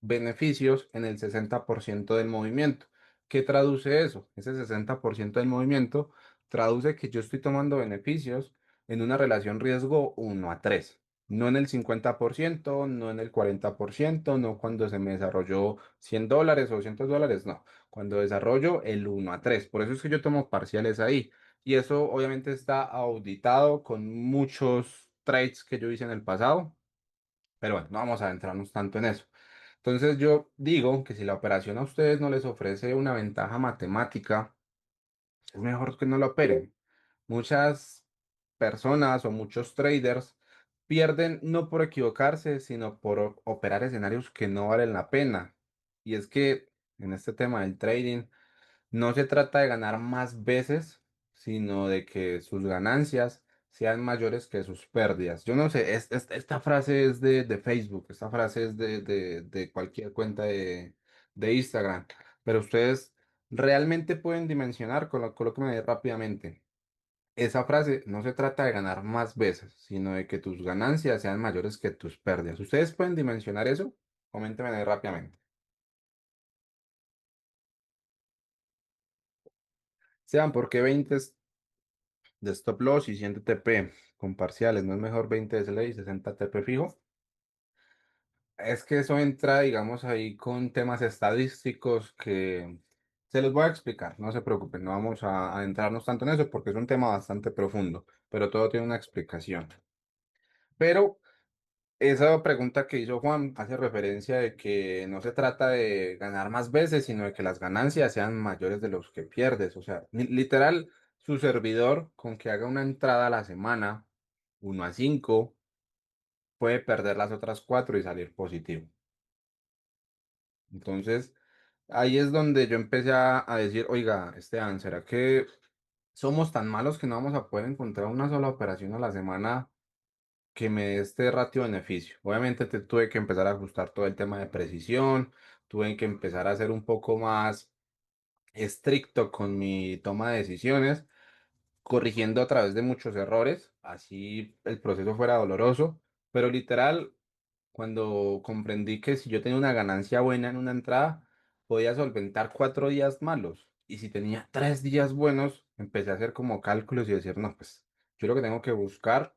beneficios en el 60% del movimiento. ¿Qué traduce eso? Ese 60% del movimiento traduce que yo estoy tomando beneficios en una relación riesgo 1 a 3. No en el 50%, no en el 40%, no cuando se me desarrolló $100 o $200, no cuando desarrollo el 1 a 3. Por eso es que yo tomo parciales ahí. Y eso obviamente está auditado con muchos trades que yo hice en el pasado. Pero bueno, no vamos a adentrarnos tanto en eso. Entonces yo digo que si la operación a ustedes no les ofrece una ventaja matemática, es mejor que no la operen. Muchas personas o muchos traders pierden no por equivocarse, sino por operar escenarios que no valen la pena. Y es que en este tema del trading, no se trata de ganar más veces, sino de que sus ganancias sean mayores que sus pérdidas. Yo no sé, esta frase es de Facebook, esta frase es de cualquier cuenta de Instagram, pero ustedes realmente pueden dimensionar, colóquenme ahí rápidamente. Esa frase no se trata de ganar más veces, sino de que tus ganancias sean mayores que tus pérdidas. ¿Ustedes pueden dimensionar eso? Coméntenme ahí rápidamente. Sean por qué 20 de stop loss y 100 TP con parciales, ¿no es mejor 20 de SLA y 60 TP fijo? Es que eso entra, digamos, ahí con temas estadísticos que se los voy a explicar, no se preocupen, no vamos a adentrarnos tanto en eso porque es un tema bastante profundo, pero todo tiene una explicación. Pero esa pregunta que hizo Juan hace referencia de que no se trata de ganar más veces, sino de que las ganancias sean mayores de los que pierdes. O sea, literal, su servidor con que haga una entrada a la semana, 1 a 5, puede perder las otras 4 y salir positivo. Entonces, ahí es donde yo empecé a decir, oiga, Esteban, ¿será que somos tan malos que no vamos a poder encontrar una sola operación a la semana que me dé este ratio beneficio? Obviamente tuve que empezar a ajustar todo el tema de precisión, tuve que empezar a ser un poco más estricto con mi toma de decisiones, corrigiendo a través de muchos errores, así el proceso fuera doloroso, pero literal, cuando comprendí que si yo tenía una ganancia buena en una entrada, podía solventar 4 días malos. Y si tenía 3 días buenos, empecé a hacer como cálculos y decir, no, pues yo lo que tengo que buscar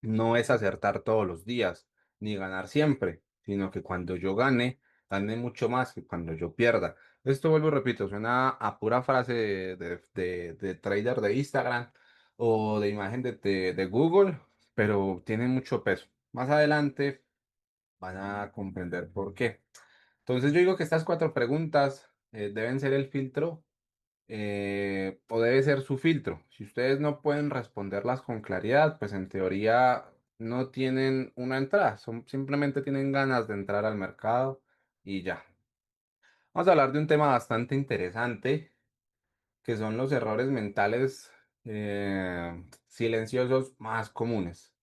no es acertar todos los días, ni ganar siempre, sino que cuando yo gane mucho más que cuando yo pierda. Esto vuelvo y repito, suena a pura frase de trader de Instagram o de imagen de Google, pero tiene mucho peso. Más adelante van a comprender por qué. Entonces yo digo que estas 4 preguntas deben ser el filtro o debe ser su filtro. Si ustedes no pueden responderlas con claridad, pues en teoría no tienen una entrada, simplemente tienen ganas de entrar al mercado y ya. Vamos a hablar de un tema bastante interesante, que son los errores mentales silenciosos más comunes.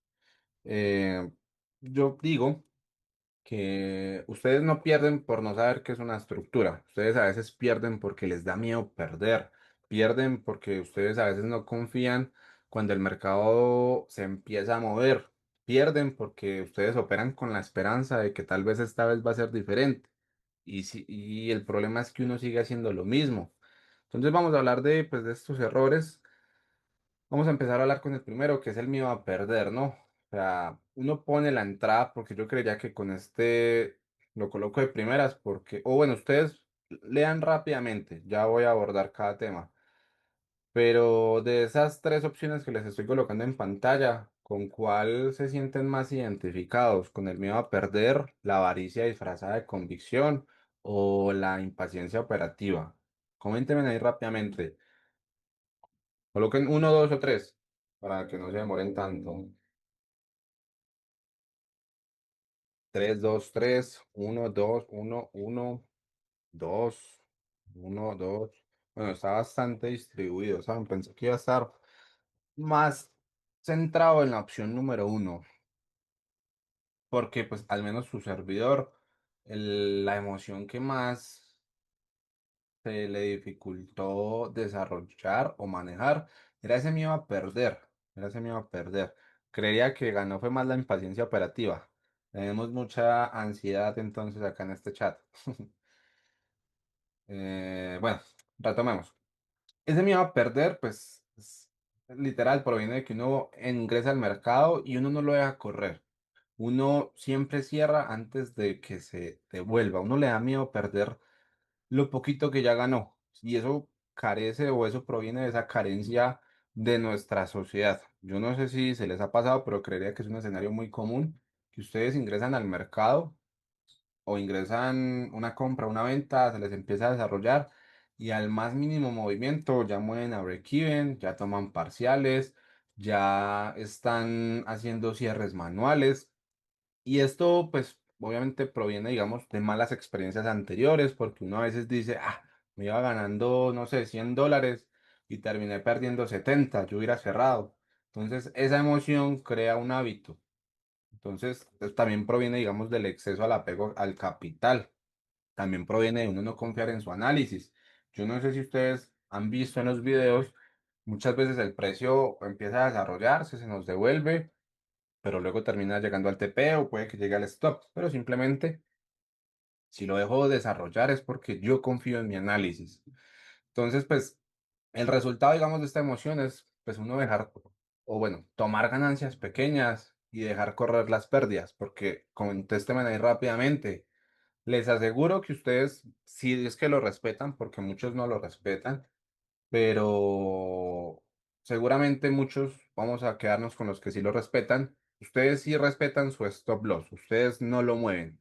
Eh, yo digo que ustedes no pierden por no saber qué es una estructura. Ustedes a veces pierden porque les da miedo perder. Pierden porque ustedes a veces no confían cuando el mercado se empieza a mover. Pierden porque ustedes operan con la esperanza de que tal vez esta vez va a ser diferente. Y el problema es que uno sigue haciendo lo mismo. Entonces vamos a hablar pues, de estos errores. Vamos a empezar a hablar con el primero, que es el miedo a perder, ¿no? O sea, uno pone la entrada porque yo creería que con este lo coloco de primeras porque, o bueno, ustedes lean rápidamente, ya voy a abordar cada tema. Pero de esas 3 opciones que les estoy colocando en pantalla, ¿con cuál se sienten más identificados? ¿Con el miedo a perder, la avaricia disfrazada de convicción o la impaciencia operativa? Coméntenme ahí rápidamente. Coloquen 1, 2 o 3 para que no se demoren tanto. 3, 2, 3, 1, 2, 1, 1, 2. Bueno, está bastante distribuido, ¿saben? Pensé que iba a estar más centrado en la opción número uno, porque pues al menos su servidor, la emoción que más se le dificultó desarrollar o manejar era ese miedo a perder, era ese miedo a perder. Creería que ganó fue más la impaciencia operativa. Tenemos mucha ansiedad entonces acá en este chat. Bueno, retomemos. Ese miedo a perder, pues, literal, proviene de que uno ingresa al mercado y uno no lo deja correr. Uno siempre cierra antes de que se devuelva. Uno le da miedo perder lo poquito que ya ganó. Y eso carece o eso proviene de esa carencia de nuestra sociedad. Yo no sé si se les ha pasado, pero creería que es un escenario muy común que ustedes ingresan al mercado o ingresan una compra, una venta, se les empieza a desarrollar y al más mínimo movimiento ya mueven a break-even, ya toman parciales, ya están haciendo cierres manuales y esto pues obviamente proviene digamos de malas experiencias anteriores porque uno a veces dice, ah, me iba ganando no sé $100 y terminé perdiendo 70, yo hubiera cerrado. Entonces esa emoción crea un hábito. Entonces, también proviene, digamos, del exceso al apego al capital. También proviene de uno no confiar en su análisis. Yo no sé si ustedes han visto en los videos, muchas veces el precio empieza a desarrollarse, se nos devuelve, pero luego termina llegando al TP o puede que llegue al stop. Pero simplemente, si lo dejo desarrollar es porque yo confío en mi análisis. Entonces, pues, el resultado, digamos, de esta emoción es, pues, uno dejar, o bueno, tomar ganancias pequeñas y dejar correr las pérdidas, porque contésteme ahí rápidamente. Les aseguro que ustedes, si es que lo respetan, porque muchos no lo respetan, pero seguramente muchos vamos a quedarnos con los que sí lo respetan. Ustedes sí respetan su stop loss, ustedes no lo mueven.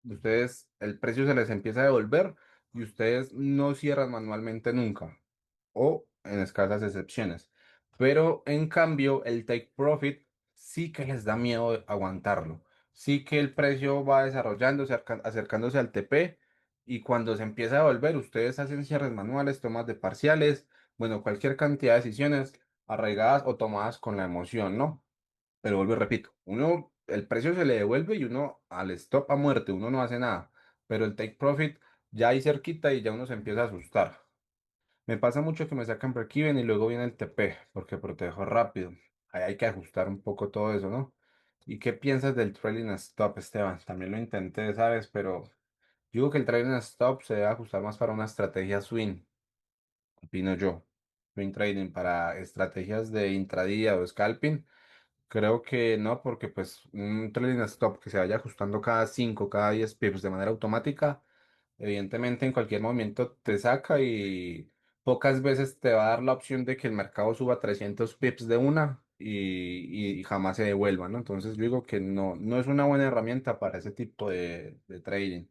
Ustedes, el precio se les empieza a devolver y ustedes no cierran manualmente nunca, o en escasas excepciones. Pero en cambio, el take profit sí que les da miedo aguantarlo. Sí que el precio va desarrollándose, acercándose al TP y cuando se empieza a devolver, ustedes hacen cierres manuales, tomas de parciales, bueno, cualquier cantidad de decisiones arraigadas o tomadas con la emoción, ¿no? Pero vuelvo y repito, uno, el precio se le devuelve y uno al stop a muerte, uno no hace nada. Pero el take profit ya ahí cerquita y ya uno se empieza a asustar. Me pasa mucho que me sacan break-even y luego viene el TP, porque protejo rápido. Ahí hay que ajustar un poco todo eso, ¿no? ¿Y qué piensas del trailing stop, Esteban? También lo intenté, ¿sabes? Pero digo que el trailing stop se debe ajustar más para una estrategia swing, opino yo. Swing trading para estrategias de intradía o scalping. Creo que no, porque pues un trailing stop que se vaya ajustando cada 5 cada 10 pips de manera automática, evidentemente en cualquier momento te saca y pocas veces te va a dar la opción de que el mercado suba 300 pips de una y jamás se devuelva, ¿no? Entonces yo digo que no, no es una buena herramienta para ese tipo de trading.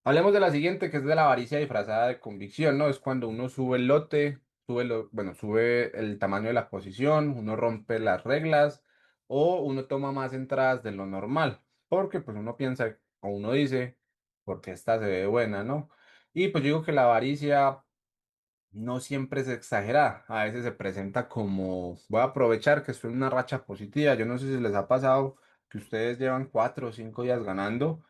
Hablemos de la siguiente, que es de la avaricia disfrazada de convicción, ¿no? Es cuando uno sube el lote, bueno, sube el tamaño de la posición, uno rompe las reglas o uno toma más entradas de lo normal, porque pues uno piensa o uno dice, porque esta se ve buena, ¿no? Y pues yo digo que la avaricia no siempre es exagerada, a veces se presenta como, voy a aprovechar que estoy en una racha positiva, yo no sé si les ha pasado que ustedes llevan 4 o 5 días ganando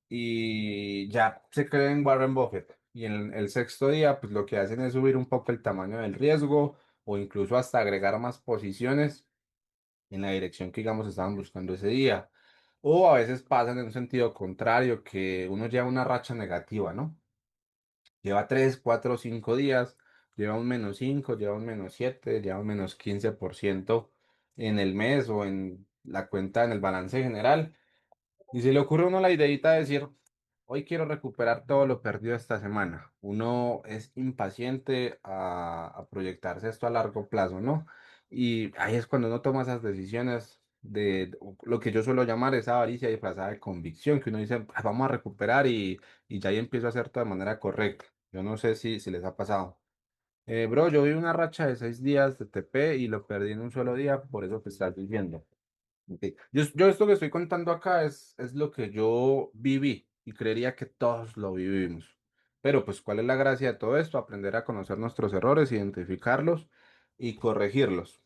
y ya se creen Warren Buffett y en el sexto día pues lo que hacen es subir un poco el tamaño del riesgo o incluso hasta agregar más posiciones en la dirección que digamos estaban buscando ese día. O a veces pasan en un sentido contrario, que uno lleva una racha negativa, ¿no? Lleva 3, 4, 5 días, lleva un -5, lleva un -7, lleva un -15% en el mes o en la cuenta, en el balance general. Y se le ocurre a uno la ideita de decir, hoy quiero recuperar todo lo perdido esta semana. Uno es impaciente a proyectarse esto a largo plazo, ¿no? Y ahí es cuando uno toma esas decisiones de lo que yo suelo llamar esa avaricia disfrazada de convicción, que uno dice, "Ah, vamos a recuperar y ya ahí empiezo a hacer todo de manera correcta". Yo no sé si les ha pasado. Bro, yo vi una racha de 6 días de TP y lo perdí en un solo día, por eso te estás diciendo. Ok. Yo esto que estoy contando acá es lo que yo viví y creería que todos lo vivimos. Pero pues, ¿cuál es la gracia de todo esto? Aprender a conocer nuestros errores, identificarlos y corregirlos.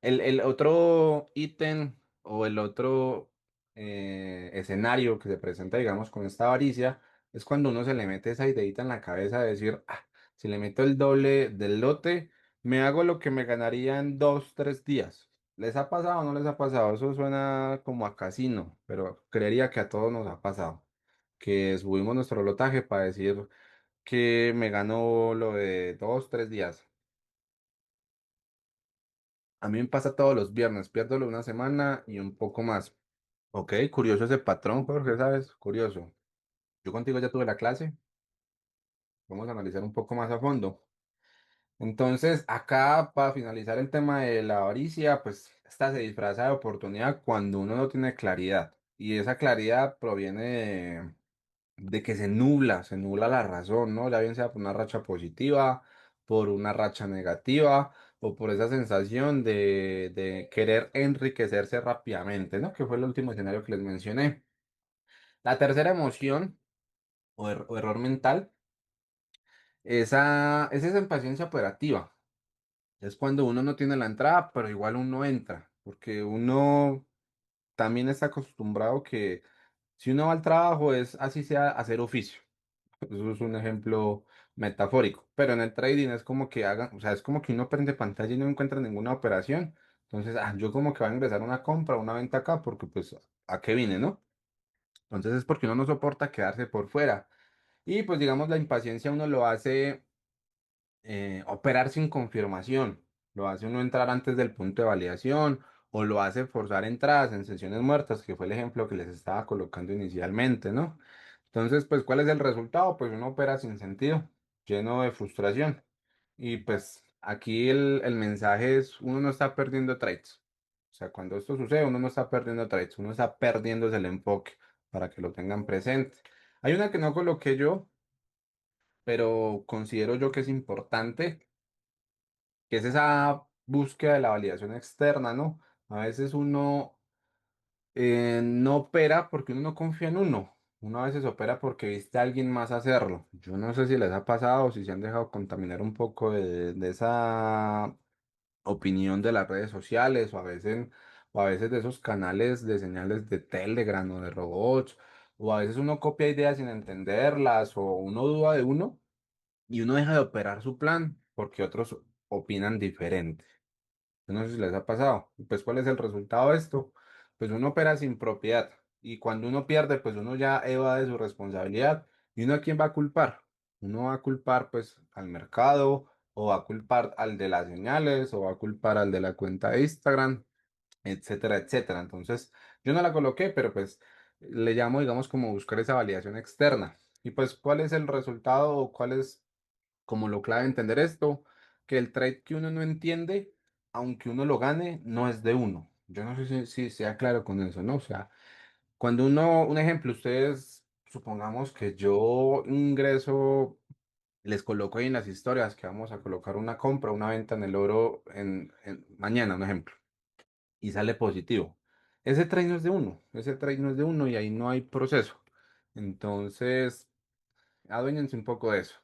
El otro ítem o el otro escenario que se presenta, digamos, con esta avaricia, es cuando uno se le mete esa ideita en la cabeza de decir, "Ah, si le meto el doble del lote, me hago lo que me ganaría en 2, 3 días". ¿Les ha pasado o no les ha pasado? Eso suena como a casino, pero creería que a todos nos ha pasado. Que subimos nuestro lotaje para decir que me ganó lo de 2, 3 días. A mí me pasa todos los viernes, pierdo lo de una semana y un poco más. Ok, curioso ese patrón, Jorge, ¿sabes? Curioso. Yo contigo ya tuve la clase, vamos a analizar un poco más a fondo. Entonces, acá para finalizar el tema de la avaricia, pues esta se disfraza de oportunidad cuando uno no tiene claridad. Y esa claridad proviene de que se nubla la razón, ¿no? Ya bien sea por una racha positiva, por una racha negativa o por esa sensación de querer enriquecerse rápidamente, ¿no? Que fue el último escenario que les mencioné. La tercera emoción o error mental, es esa impaciencia operativa. Es cuando uno no tiene la entrada, pero igual uno entra, porque uno también está acostumbrado que si uno va al trabajo es así sea hacer oficio. Eso es un ejemplo metafórico, pero en el trading es como que hagan, o sea, es como que uno prende pantalla y no encuentra ninguna operación. Entonces, yo como que voy a ingresar una compra, una venta acá, porque pues, ¿a qué vine, no? Entonces es porque uno no soporta quedarse por fuera. Y pues digamos, la impaciencia uno lo hace operar sin confirmación. Lo hace uno entrar antes del punto de validación o lo hace forzar entradas en sesiones muertas, que fue el ejemplo que les estaba colocando inicialmente, ¿no? Entonces, pues, ¿cuál es el resultado? Pues uno opera sin sentido, lleno de frustración. Y pues aquí el mensaje es, uno no está perdiendo trades. O sea, cuando esto sucede, uno no está perdiendo trades, uno está perdiendo el enfoque para que lo tengan presente. Hay una que no coloqué yo, pero considero yo que es importante, que es esa búsqueda de la validación externa, ¿no? A veces uno no opera porque uno no confía en uno. Uno a veces opera porque viste a alguien más hacerlo. Yo no sé si les ha pasado o si se han dejado contaminar un poco de esa opinión de las redes sociales o a veces de esos canales de señales de Telegram o de robots. O a veces uno copia ideas sin entenderlas o uno duda de uno y uno deja de operar su plan porque otros opinan diferente. Yo no sé si les ha pasado. Pues, ¿cuál es el resultado de esto? Pues uno opera sin propiedad y cuando uno pierde, pues uno ya evade su responsabilidad. ¿Y uno a quién va a culpar? Uno va a culpar pues al mercado o va a culpar al de las señales o va a culpar al de la cuenta de Instagram, etcétera, etcétera. Entonces, yo no la coloqué, pero pues le llamo, digamos, como buscar esa validación externa. Y pues, ¿cuál es el resultado o cuál es como lo clave de entender esto? Que el trade que uno no entiende, aunque uno lo gane, no es de uno. Yo no sé si sea claro con eso, ¿no? O sea, cuando uno, un ejemplo, ustedes, supongamos que yo ingreso, les coloco ahí en las historias que vamos a colocar una compra, una venta en el oro mañana, un ejemplo, y sale positivo. Ese trade no es de uno, ese trade no es de uno y ahí no hay proceso. Entonces, aduéñense un poco de eso.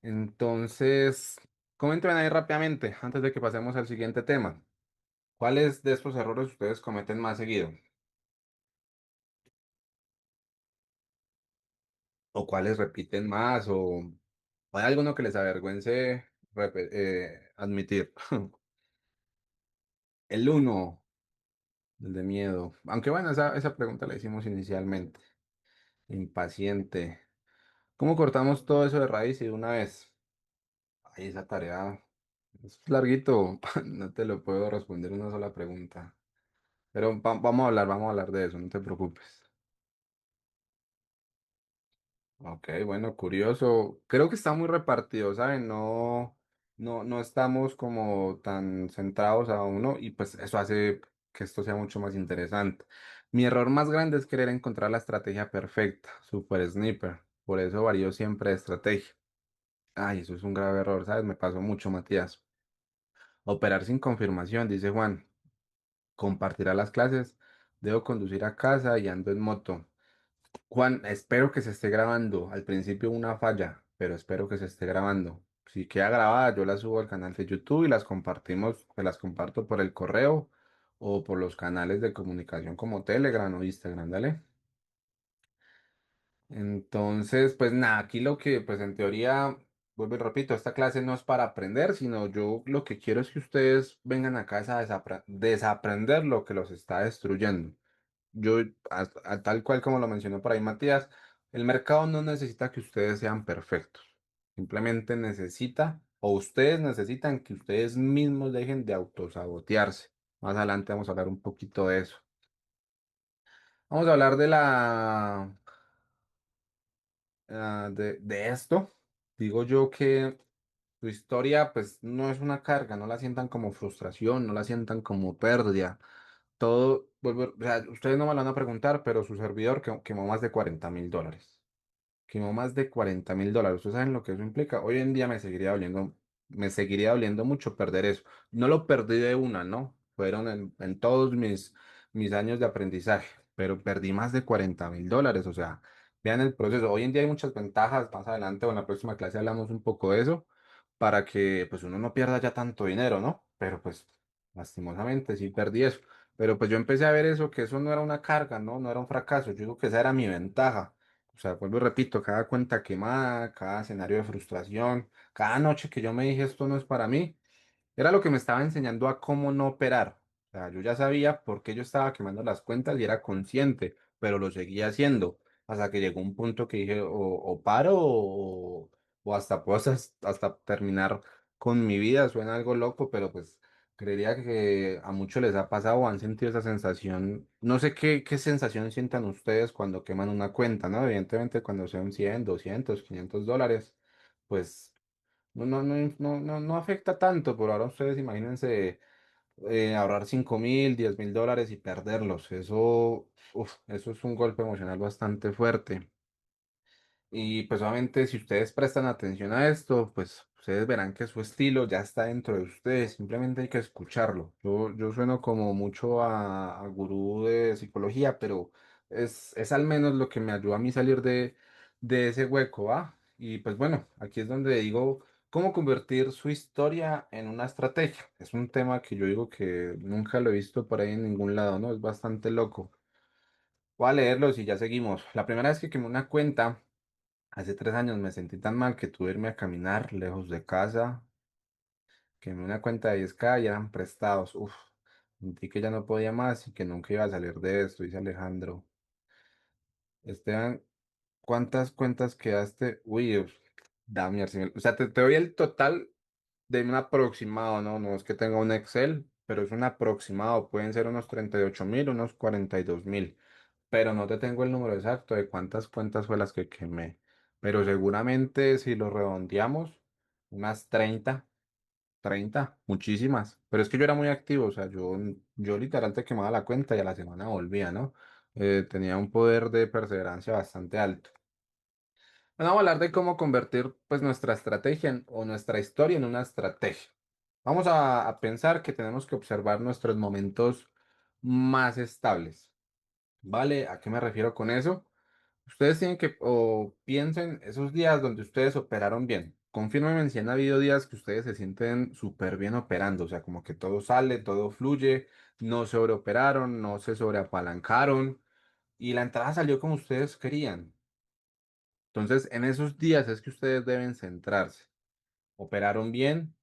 Entonces, comenten ahí rápidamente, antes de que pasemos al siguiente tema. ¿Cuáles de estos errores ustedes cometen más seguido? ¿O cuáles repiten más? ¿O hay alguno que les avergüence admitir? El uno, el de miedo. Aunque bueno, esa pregunta la hicimos inicialmente. Impaciente. ¿Cómo cortamos todo eso de raíz y de una vez? Ay, esa tarea es larguito. No te lo puedo responder en una sola pregunta. Pero vamos a hablar de eso, no te preocupes. Ok, bueno, curioso. Creo que está muy repartido, ¿saben? No estamos como tan centrados a uno y pues eso hace que esto sea mucho más interesante. Mi error más grande es querer encontrar la estrategia perfecta, super sniper. Por eso varío siempre de estrategia. Ay, eso es un grave error, ¿sabes? Me pasó mucho, Matías. Operar sin confirmación, dice Juan. Compartirá las clases. Debo conducir a casa y ando en moto. Juan, espero que se esté grabando. Al principio una falla, pero espero que se esté grabando. Si queda grabada, yo las subo al canal de YouTube y las compartimos, pues las comparto por el correo o por los canales de comunicación como Telegram o Instagram, ¿dale? Entonces, pues nada, aquí lo que, pues en teoría, vuelvo y repito, esta clase no es para aprender, sino yo lo que quiero es que ustedes vengan acá a desaprender lo que los está destruyendo. Yo, tal cual como lo mencionó por ahí Matías, el mercado no necesita que ustedes sean perfectos. Simplemente necesita, o ustedes necesitan que ustedes mismos dejen de autosabotearse. Más adelante vamos a hablar un poquito de eso. Vamos a hablar de de esto. Digo yo que su historia, pues, no es una carga, no la sientan como frustración, no la sientan como pérdida. Todo, o sea, ustedes no me lo van a preguntar, pero su servidor quemó más de $40.000. Quemó más de $40.000. ¿Ustedes saben lo que eso implica? Hoy en día me seguiría doliendo mucho perder eso. No lo perdí de una, ¿no? Fueron en todos mis años de aprendizaje, pero perdí más de $40.000. O sea, vean el proceso. Hoy en día hay muchas ventajas. Más adelante o en la próxima clase hablamos un poco de eso para que pues uno no pierda ya tanto dinero, ¿no? Pero pues lastimosamente sí perdí eso. Pero pues yo empecé a ver eso, que eso no era una carga, ¿no? No era un fracaso. Yo digo que esa era mi ventaja. O sea, vuelvo y repito, cada cuenta quemada, cada escenario de frustración, cada noche que yo me dije esto no es para mí, era lo que me estaba enseñando a cómo no operar. O sea, yo ya sabía por qué yo estaba quemando las cuentas y era consciente, pero lo seguía haciendo. Hasta que llegó un punto que dije, o paro o hasta puedo hasta terminar con mi vida. Suena algo loco, pero pues creería que a muchos les ha pasado o han sentido esa sensación. No sé qué sensación sientan ustedes cuando queman una cuenta, ¿no? Evidentemente cuando son 100, 200, $500, pues no afecta tanto. Por ahora ustedes imagínense ahorrar 5.000, $10.000 y perderlos. Eso es un golpe emocional bastante fuerte. Y pues obviamente si ustedes prestan atención a esto, pues ustedes verán que su estilo ya está dentro de ustedes, simplemente hay que escucharlo. Yo sueno como mucho a gurú de psicología, pero es al menos lo que me ayuda a mí salir de ese hueco, ¿va? Y pues bueno, aquí es donde digo cómo convertir su historia en una estrategia. Es un tema que yo digo que nunca lo he visto por ahí en ningún lado, ¿no? Es bastante loco. Voy a leerlos y ya seguimos. La primera vez que quemé una cuenta. Hace 3 años me sentí tan mal que tuve que irme a caminar lejos de casa, que me una cuenta de 10K y eran prestados. Uf, sentí que ya no podía más y que nunca iba a salir de esto, dice Alejandro. Esteban, ¿cuántas cuentas quedaste? Uy, Damián, o sea, te doy el total de un aproximado, ¿no? No es que tenga un Excel, pero es un aproximado. Pueden ser unos 38.000, unos 42.000, pero no te tengo el número exacto de cuántas cuentas fue las que quemé. Pero seguramente si lo redondeamos, unas 30, muchísimas. Pero es que yo era muy activo, o sea, yo literal te quemaba la cuenta y a la semana volvía, ¿no? Tenía un poder de perseverancia bastante alto. Bueno, vamos a hablar de cómo convertir pues nuestra estrategia o nuestra historia en una estrategia. Vamos a pensar que tenemos que observar nuestros momentos más estables. ¿Vale? ¿A qué me refiero con eso? Ustedes tienen que, o piensen esos días donde ustedes operaron bien. Confírmenme si han habido días que ustedes se sienten súper bien operando, o sea, como que todo sale, todo fluye, no sobreoperaron, no se sobreapalancaron y la entrada salió como ustedes querían. Entonces, en esos días es que ustedes deben centrarse. Operaron bien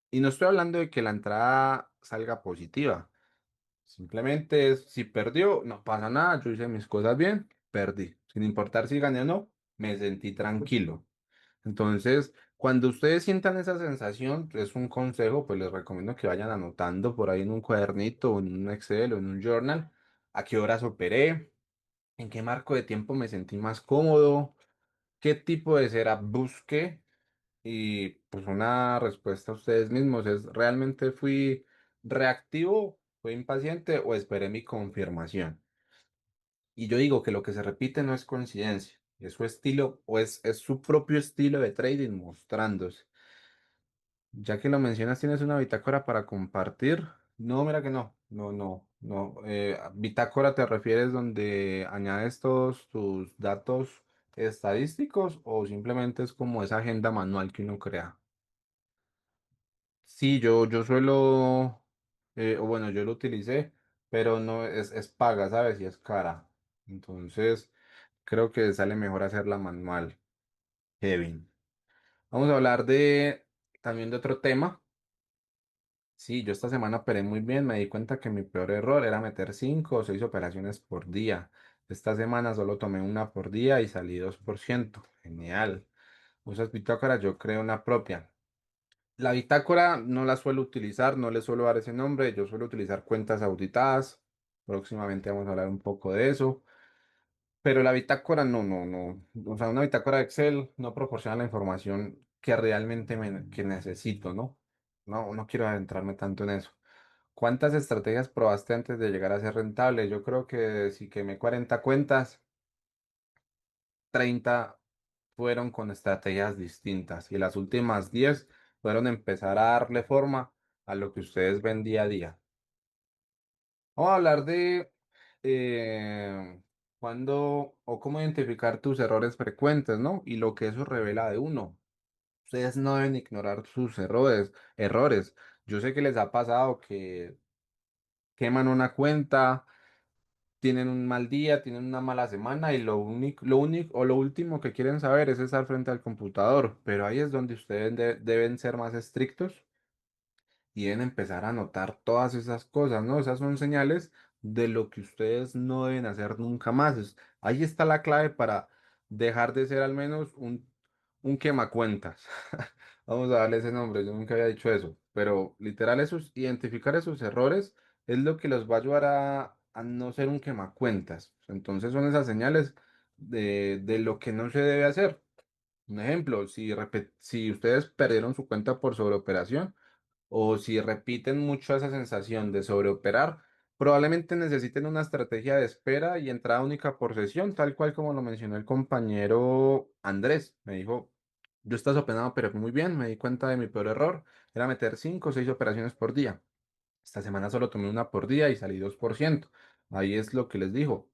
y no estoy hablando de que la entrada salga positiva. Simplemente es, si perdió, no pasa nada, yo hice mis cosas bien, perdí. Sin importar si gané o no, me sentí tranquilo. Entonces, cuando ustedes sientan esa sensación, es un consejo, pues les recomiendo que vayan anotando por ahí en un cuadernito, o en un Excel o en un journal, a qué horas operé, en qué marco de tiempo me sentí más cómodo, qué tipo de setup busqué y pues una respuesta a ustedes mismos es, ¿realmente fui reactivo, fui impaciente o esperé mi confirmación? Y yo digo que lo que se repite no es coincidencia, es su estilo o es su propio estilo de trading mostrándose. Ya que lo mencionas, ¿tienes una bitácora para compartir? No, mira que no. ¿Bitácora te refieres donde añades todos tus datos estadísticos o simplemente es como esa agenda manual que uno crea? Sí, yo suelo, o bueno, yo lo utilicé, pero no es paga, ¿sabes? Y es cara. Entonces, creo que sale mejor hacerla manual, Kevin. Vamos a hablar también de otro tema. Sí, yo esta semana operé muy bien, me di cuenta que mi peor error era meter 5 o 6 operaciones por día. Esta semana solo tomé una por día y salí 2%. Genial. ¿Usas bitácora? Yo creo una propia. La bitácora no la suelo utilizar, no le suelo dar ese nombre, yo suelo utilizar cuentas auditadas. Próximamente vamos a hablar un poco de eso. Pero la bitácora no. O sea, una bitácora de Excel no proporciona la información que realmente que necesito, ¿no? No quiero adentrarme tanto en eso. ¿Cuántas estrategias probaste antes de llegar a ser rentable? Yo creo que si quemé 40 cuentas, 30 fueron con estrategias distintas y las últimas 10 fueron empezar a darle forma a lo que ustedes ven día a día. Vamos a hablar de cuándo o cómo identificar tus errores frecuentes, ¿no? Y lo que eso revela de uno. Ustedes no deben ignorar sus errores. Yo sé que les ha pasado que queman una cuenta, tienen un mal día, tienen una mala semana y lo único o lo último que quieren saber es estar frente al computador. Pero ahí es donde ustedes deben ser más estrictos y deben empezar a notar todas esas cosas, ¿no? Esas son señales de lo que ustedes no deben hacer nunca más. Ahí está la clave para dejar de ser al menos un quemacuentas. Vamos a darle ese nombre, yo nunca había dicho eso, pero literal identificar esos errores es lo que los va a ayudar a no ser un quemacuentas. Entonces son esas señales de lo que no se debe hacer. Un ejemplo, si ustedes perdieron su cuenta por sobreoperación, o si repiten mucho esa sensación de sobreoperar, probablemente necesiten una estrategia de espera y entrada única por sesión, tal cual como lo mencionó el compañero Andrés. Me dijo, yo estás operando, pero muy bien, me di cuenta de mi peor error, era meter 5 o 6 operaciones por día. Esta semana solo tomé una por día y salí 2%. Ahí es lo que les dijo.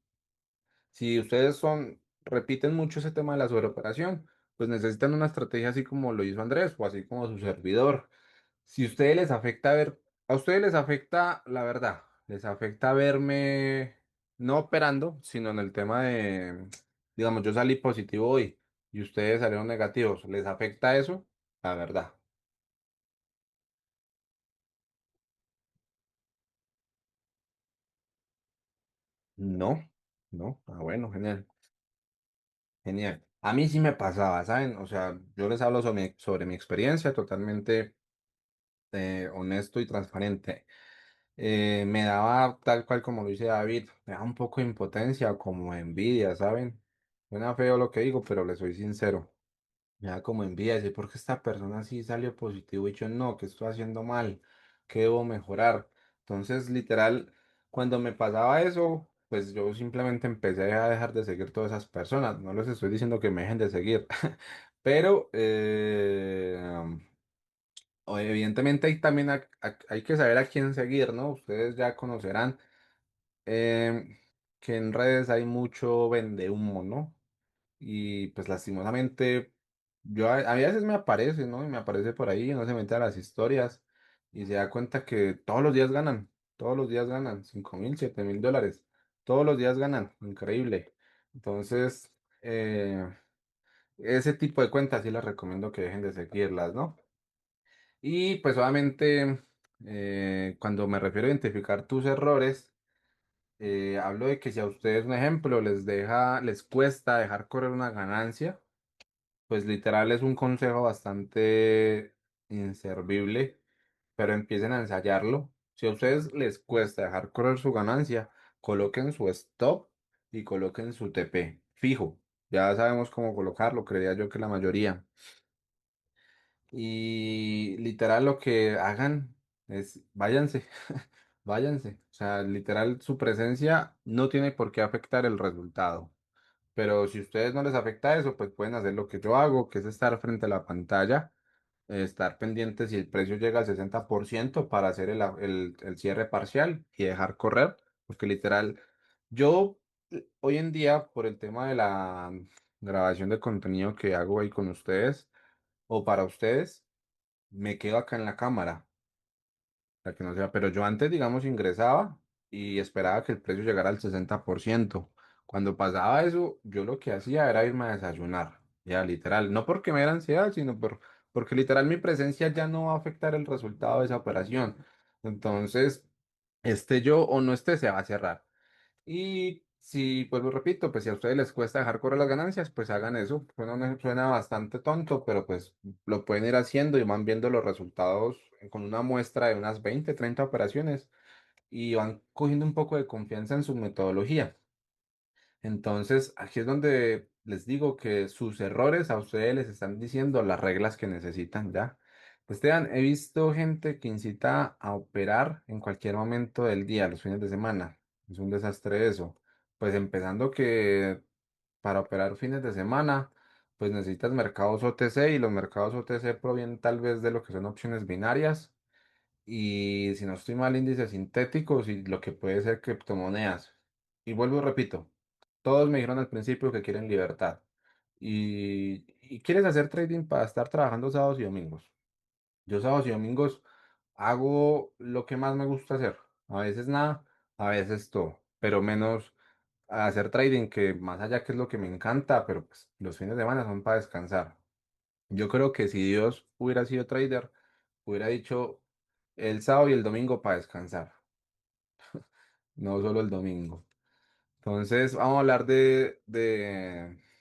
Si ustedes repiten mucho ese tema de la sobreoperación, pues necesitan una estrategia así como lo hizo Andrés o así como su servidor. Si a ustedes les afecta a ustedes les afecta, la verdad, les afecta verme no operando, sino en el tema de, digamos, yo salí positivo hoy y ustedes salieron negativos, ¿les afecta eso? La verdad. No, no, bueno, genial, genial. A mí sí me pasaba, ¿saben? O sea, yo les hablo sobre mi experiencia totalmente honesto y transparente. Me daba tal cual como lo dice David, me daba un poco de impotencia, como envidia, ¿saben? Suena feo lo que digo, pero le soy sincero. Me da como envidia decir, ¿por qué esta persona sí salió positivo y yo no? ¿Qué estoy haciendo mal? ¿Qué debo mejorar? Entonces, literal, cuando me pasaba eso, pues yo simplemente empecé a dejar de seguir todas esas personas. No les estoy diciendo que me dejen de seguir, pero evidentemente hay también hay que saber a quién seguir, ¿no? Ustedes ya conocerán em, que en redes hay mucho vendehumo, ¿no? Y pues lastimosamente, a veces me aparece, ¿no? Y me aparece por ahí, no se mete a las historias y se da cuenta que todos los días ganan 5.000, 7.000 dólares, todos los días ganan, increíble. Entonces, ese tipo de cuentas sí les recomiendo que dejen de seguirlas, ¿no? Y pues obviamente, cuando me refiero a identificar tus errores, hablo de que si a ustedes, un ejemplo, les cuesta dejar correr una ganancia, pues literal es un consejo bastante inservible, pero empiecen a ensayarlo. Si a ustedes les cuesta dejar correr su ganancia, coloquen su stop y coloquen su TP fijo. Ya sabemos cómo colocarlo, creería yo que la mayoría. Y literal lo que hagan es váyanse, váyanse. O sea, literal su presencia no tiene por qué afectar el resultado. Pero si a ustedes no les afecta eso, pues pueden hacer lo que yo hago, que es estar frente a la pantalla, estar pendientes si el precio llega al 60% para hacer el cierre parcial y dejar correr. Porque literal, yo hoy en día, por el tema de la grabación de contenido que hago ahí con ustedes o para ustedes, me quedo acá en la cámara. para que no sea, pero yo antes, digamos, ingresaba y esperaba que el precio llegara al 60%. Cuando pasaba eso, yo lo que hacía era irme a desayunar, ya literal, no porque me diera ansiedad, sino porque literal mi presencia ya no va a afectar el resultado de esa operación. Entonces, esté yo o no esté, se va a cerrar. Y si, pues lo repito, pues si a ustedes les cuesta dejar correr las ganancias, pues hagan eso. Suena bastante tonto, pero pues lo pueden ir haciendo y van viendo los resultados con una muestra de unas 20 30 operaciones y van cogiendo un poco de confianza en su metodología. Entonces, aquí es donde les digo que sus errores a ustedes les están diciendo las reglas que necesitan ya. Esteban, he visto gente que incita a operar en cualquier momento del día, los fines de semana. Es un desastre eso. Pues empezando que para operar fines de semana, pues necesitas mercados OTC y los mercados OTC provienen tal vez de lo que son opciones binarias y si no estoy mal, índices sintéticos y lo que puede ser criptomonedas. Y vuelvo y repito, todos me dijeron al principio que quieren libertad. Y quieres hacer trading para estar trabajando sábados y domingos. Yo sábados y domingos hago lo que más me gusta hacer. A veces nada, a veces todo, pero menos hacer trading, que más allá que es lo que me encanta, pero pues los fines de semana son para descansar. Yo creo que si Dios hubiera sido trader, hubiera dicho el sábado y el domingo para descansar, no solo el domingo. Entonces, vamos a hablar de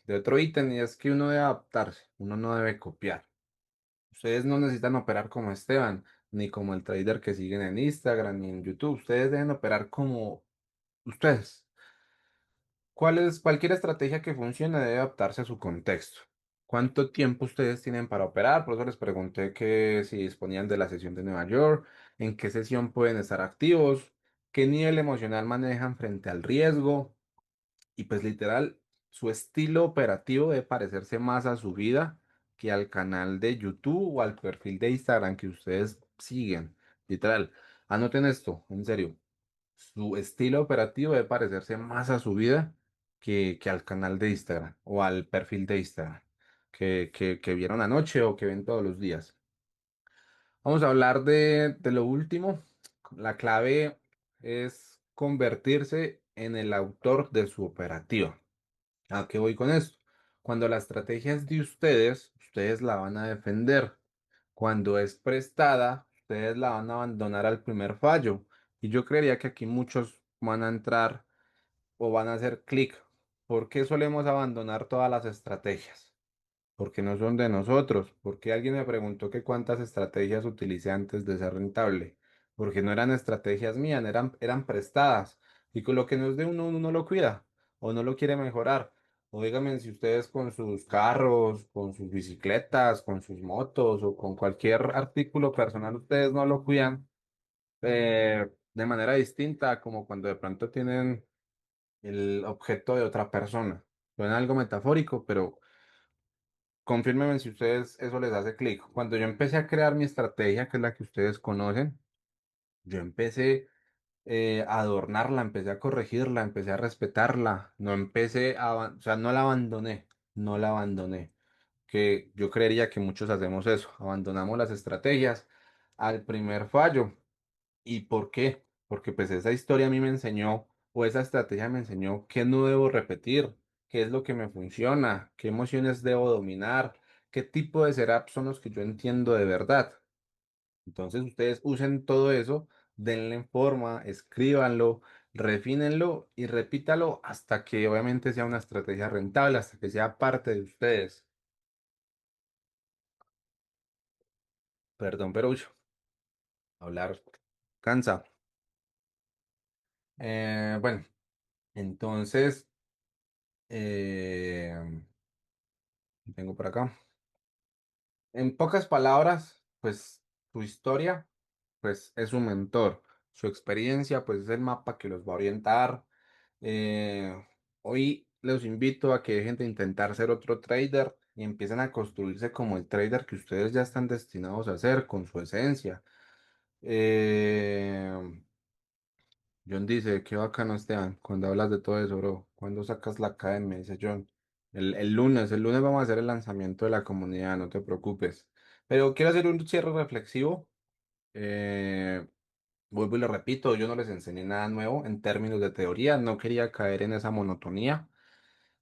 otro ítem y es que uno debe adaptarse, uno no debe copiar. Ustedes no necesitan operar como Esteban, ni como el trader que siguen en Instagram, ni en YouTube. Ustedes deben operar como ustedes. Cualquier estrategia que funcione debe adaptarse a su contexto. ¿Cuánto tiempo ustedes tienen para operar? Por eso les pregunté que si disponían de la sesión de Nueva York, en qué sesión pueden estar activos, qué nivel emocional manejan frente al riesgo y pues literal, su estilo operativo debe parecerse más a su vida que al canal de YouTube o al perfil de Instagram que ustedes siguen. Literal, anoten esto, en serio. Su estilo operativo debe parecerse más a su vida que al canal de Instagram o al perfil de Instagram que vieron anoche o que ven todos los días. Vamos a hablar de lo último. La clave es convertirse en el autor de su operativa. ¿A qué voy con esto? Cuando la estrategia es de ustedes, ustedes la van a defender. Cuando es prestada, ustedes la van a abandonar al primer fallo. Y yo creería que aquí muchos van a entrar o van a hacer clic. ¿Por qué solemos abandonar todas las estrategias? Porque no son de nosotros. Porque alguien me preguntó que cuántas estrategias utilicé antes de ser rentable. Porque no eran estrategias mías, eran prestadas. Y con lo que no es de uno, uno no lo cuida o no lo quiere mejorar. O díganme si ustedes con sus carros, con sus bicicletas, con sus motos o con cualquier artículo personal, ustedes no lo cuidan de manera distinta, como cuando de pronto tienen el objeto de otra persona. Suena algo metafórico, pero confírmenme si ustedes eso les hace clic. Cuando yo empecé a crear mi estrategia, que es la que ustedes conocen, yo empecé a adornarla, empecé a corregirla, empecé a respetarla, no empecé o sea, no la abandoné, no la abandoné. Que yo creería que muchos hacemos eso, abandonamos las estrategias al primer fallo. ¿Y por qué? Porque pues esa historia a mí me enseñó, o esa estrategia me enseñó qué no debo repetir, qué es lo que me funciona, qué emociones debo dominar, qué tipo de setups son los que yo entiendo de verdad. Entonces ustedes usen todo eso, denle forma, escríbanlo, refínenlo y repítalo hasta que obviamente sea una estrategia rentable, hasta que sea parte de ustedes. Perdón, pero uy, hablar cansa. Bueno, entonces... Eh, tengo por acá. En pocas palabras, pues tu historia, pues es un mentor. Su experiencia, pues es el mapa que los va a orientar. Eh, Hoy los invito a que dejen de intentar ser otro trader y empiecen a construirse como el trader que ustedes ya están destinados a ser con su esencia. Eh, John dice, qué bacano Esteban, cuando hablas de todo eso, bro. ¿Cuándo sacas la academia? Dice John. El lunes vamos a hacer el lanzamiento de la comunidad, no te preocupes. Pero quiero hacer un cierre reflexivo. vuelvo y lo repito, yo no les enseñé nada nuevo en términos de teoría, no quería caer en esa monotonía.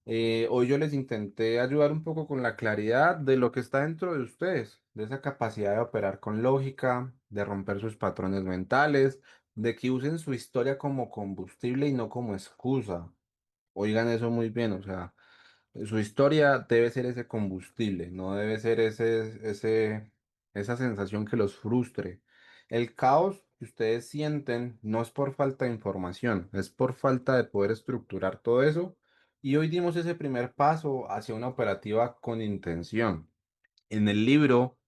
Hoy yo les intenté ayudar un poco con la claridad de lo que está dentro de ustedes, de esa capacidad de operar con lógica, de romper sus patrones mentales, de que usen su historia como combustible y no como excusa. Oigan eso muy bien, o sea, su historia debe ser ese combustible, no debe ser esa sensación que los frustre. El caos que ustedes sienten no es por falta de información, es por falta de poder estructurar todo eso. Y hoy dimos ese primer paso hacia una operativa con intención. En el libro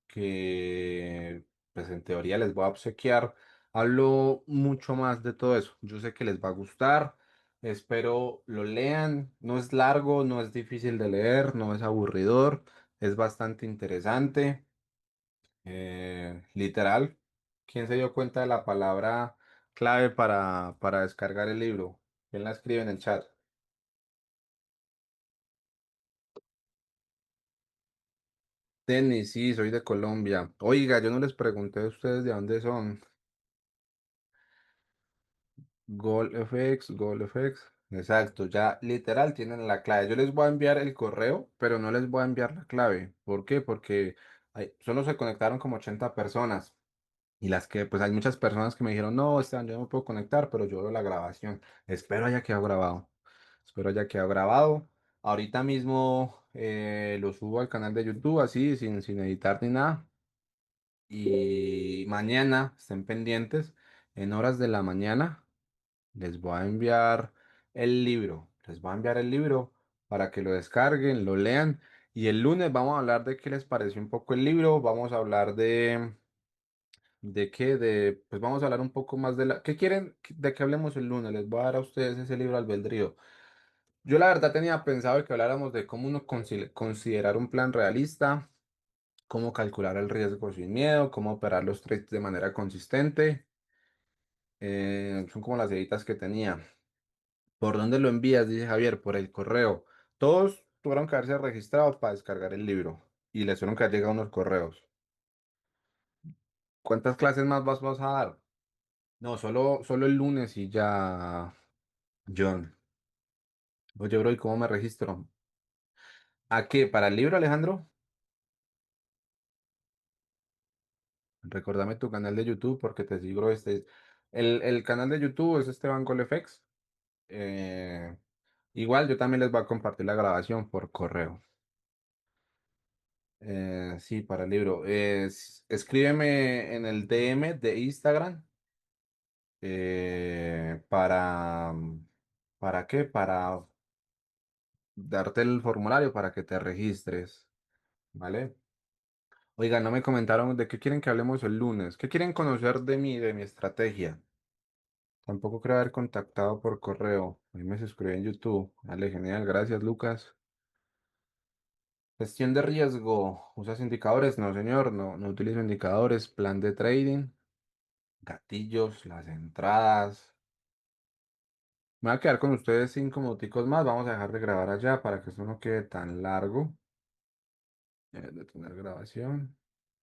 que pues en teoría les voy a obsequiar, hablo mucho más de todo eso. Yo sé que les va a gustar, espero lo lean. No es largo, no es difícil de leer, no es aburridor, es bastante interesante. Literal, ¿quién se dio cuenta de la palabra clave para descargar el libro? ¿Quién la escribe en el chat? Tenis, sí, soy de Colombia. Oiga, yo no les pregunté a ustedes de dónde son. Gol FX. Exacto, ya literal tienen la clave. Yo les voy a enviar el correo, pero no les voy a enviar la clave. ¿Por qué? Porque solo se conectaron como 80 personas. Y las que, pues hay muchas personas que me dijeron, no, Esteban, yo no me puedo conectar, pero yo veo la grabación. Espero haya quedado grabado. Espero haya quedado grabado. Ahorita mismo lo subo al canal de YouTube, así, sin editar ni nada. Y mañana, estén pendientes, en horas de la mañana. Les voy a enviar el libro. Les voy a enviar el libro para que lo descarguen, lo lean. Y el lunes vamos a hablar de qué les pareció un poco el libro. Vamos a hablar de qué, pues vamos a hablar un poco más de ¿qué quieren de que hablemos el lunes? Les voy a dar a ustedes ese libro albedrío. Yo la verdad tenía pensado que habláramos de cómo uno considerar un plan realista, cómo calcular el riesgo sin miedo, cómo operar los trades de manera consistente. Son como las ideas que tenía. ¿Por dónde lo envías? Dice Javier, por el correo. Todos tuvieron que haberse registrado para descargar el libro y les tuvieron que haber llegado unos correos. ¿Cuántas clases más vas a dar? No, solo el lunes y ya, John. Oye, bro, ¿y cómo me registro? ¿A qué? ¿Para el libro, Alejandro? Recordame tu canal de YouTube porque te sigo el canal de YouTube es Esteban Colefex. Eh, Igual yo también les voy a compartir la grabación por correo. Sí, para el libro. Escríbeme en el DM de Instagram para... ¿Para qué? Para darte el formulario para que te registres, ¿vale? Oiga, no me comentaron de qué quieren que hablemos el lunes. ¿Qué quieren conocer de mi estrategia? Tampoco creo haber contactado por correo. Ahí me suscribí en YouTube. Vale, genial. Gracias, Lucas. Gestión de riesgo. ¿Usas indicadores? No, señor. No, no utilizo indicadores. Plan de trading. Gatillos, las entradas. Me voy a quedar con ustedes 5 minuticos más. Vamos a dejar de grabar allá para que esto no quede tan largo. Detener grabación.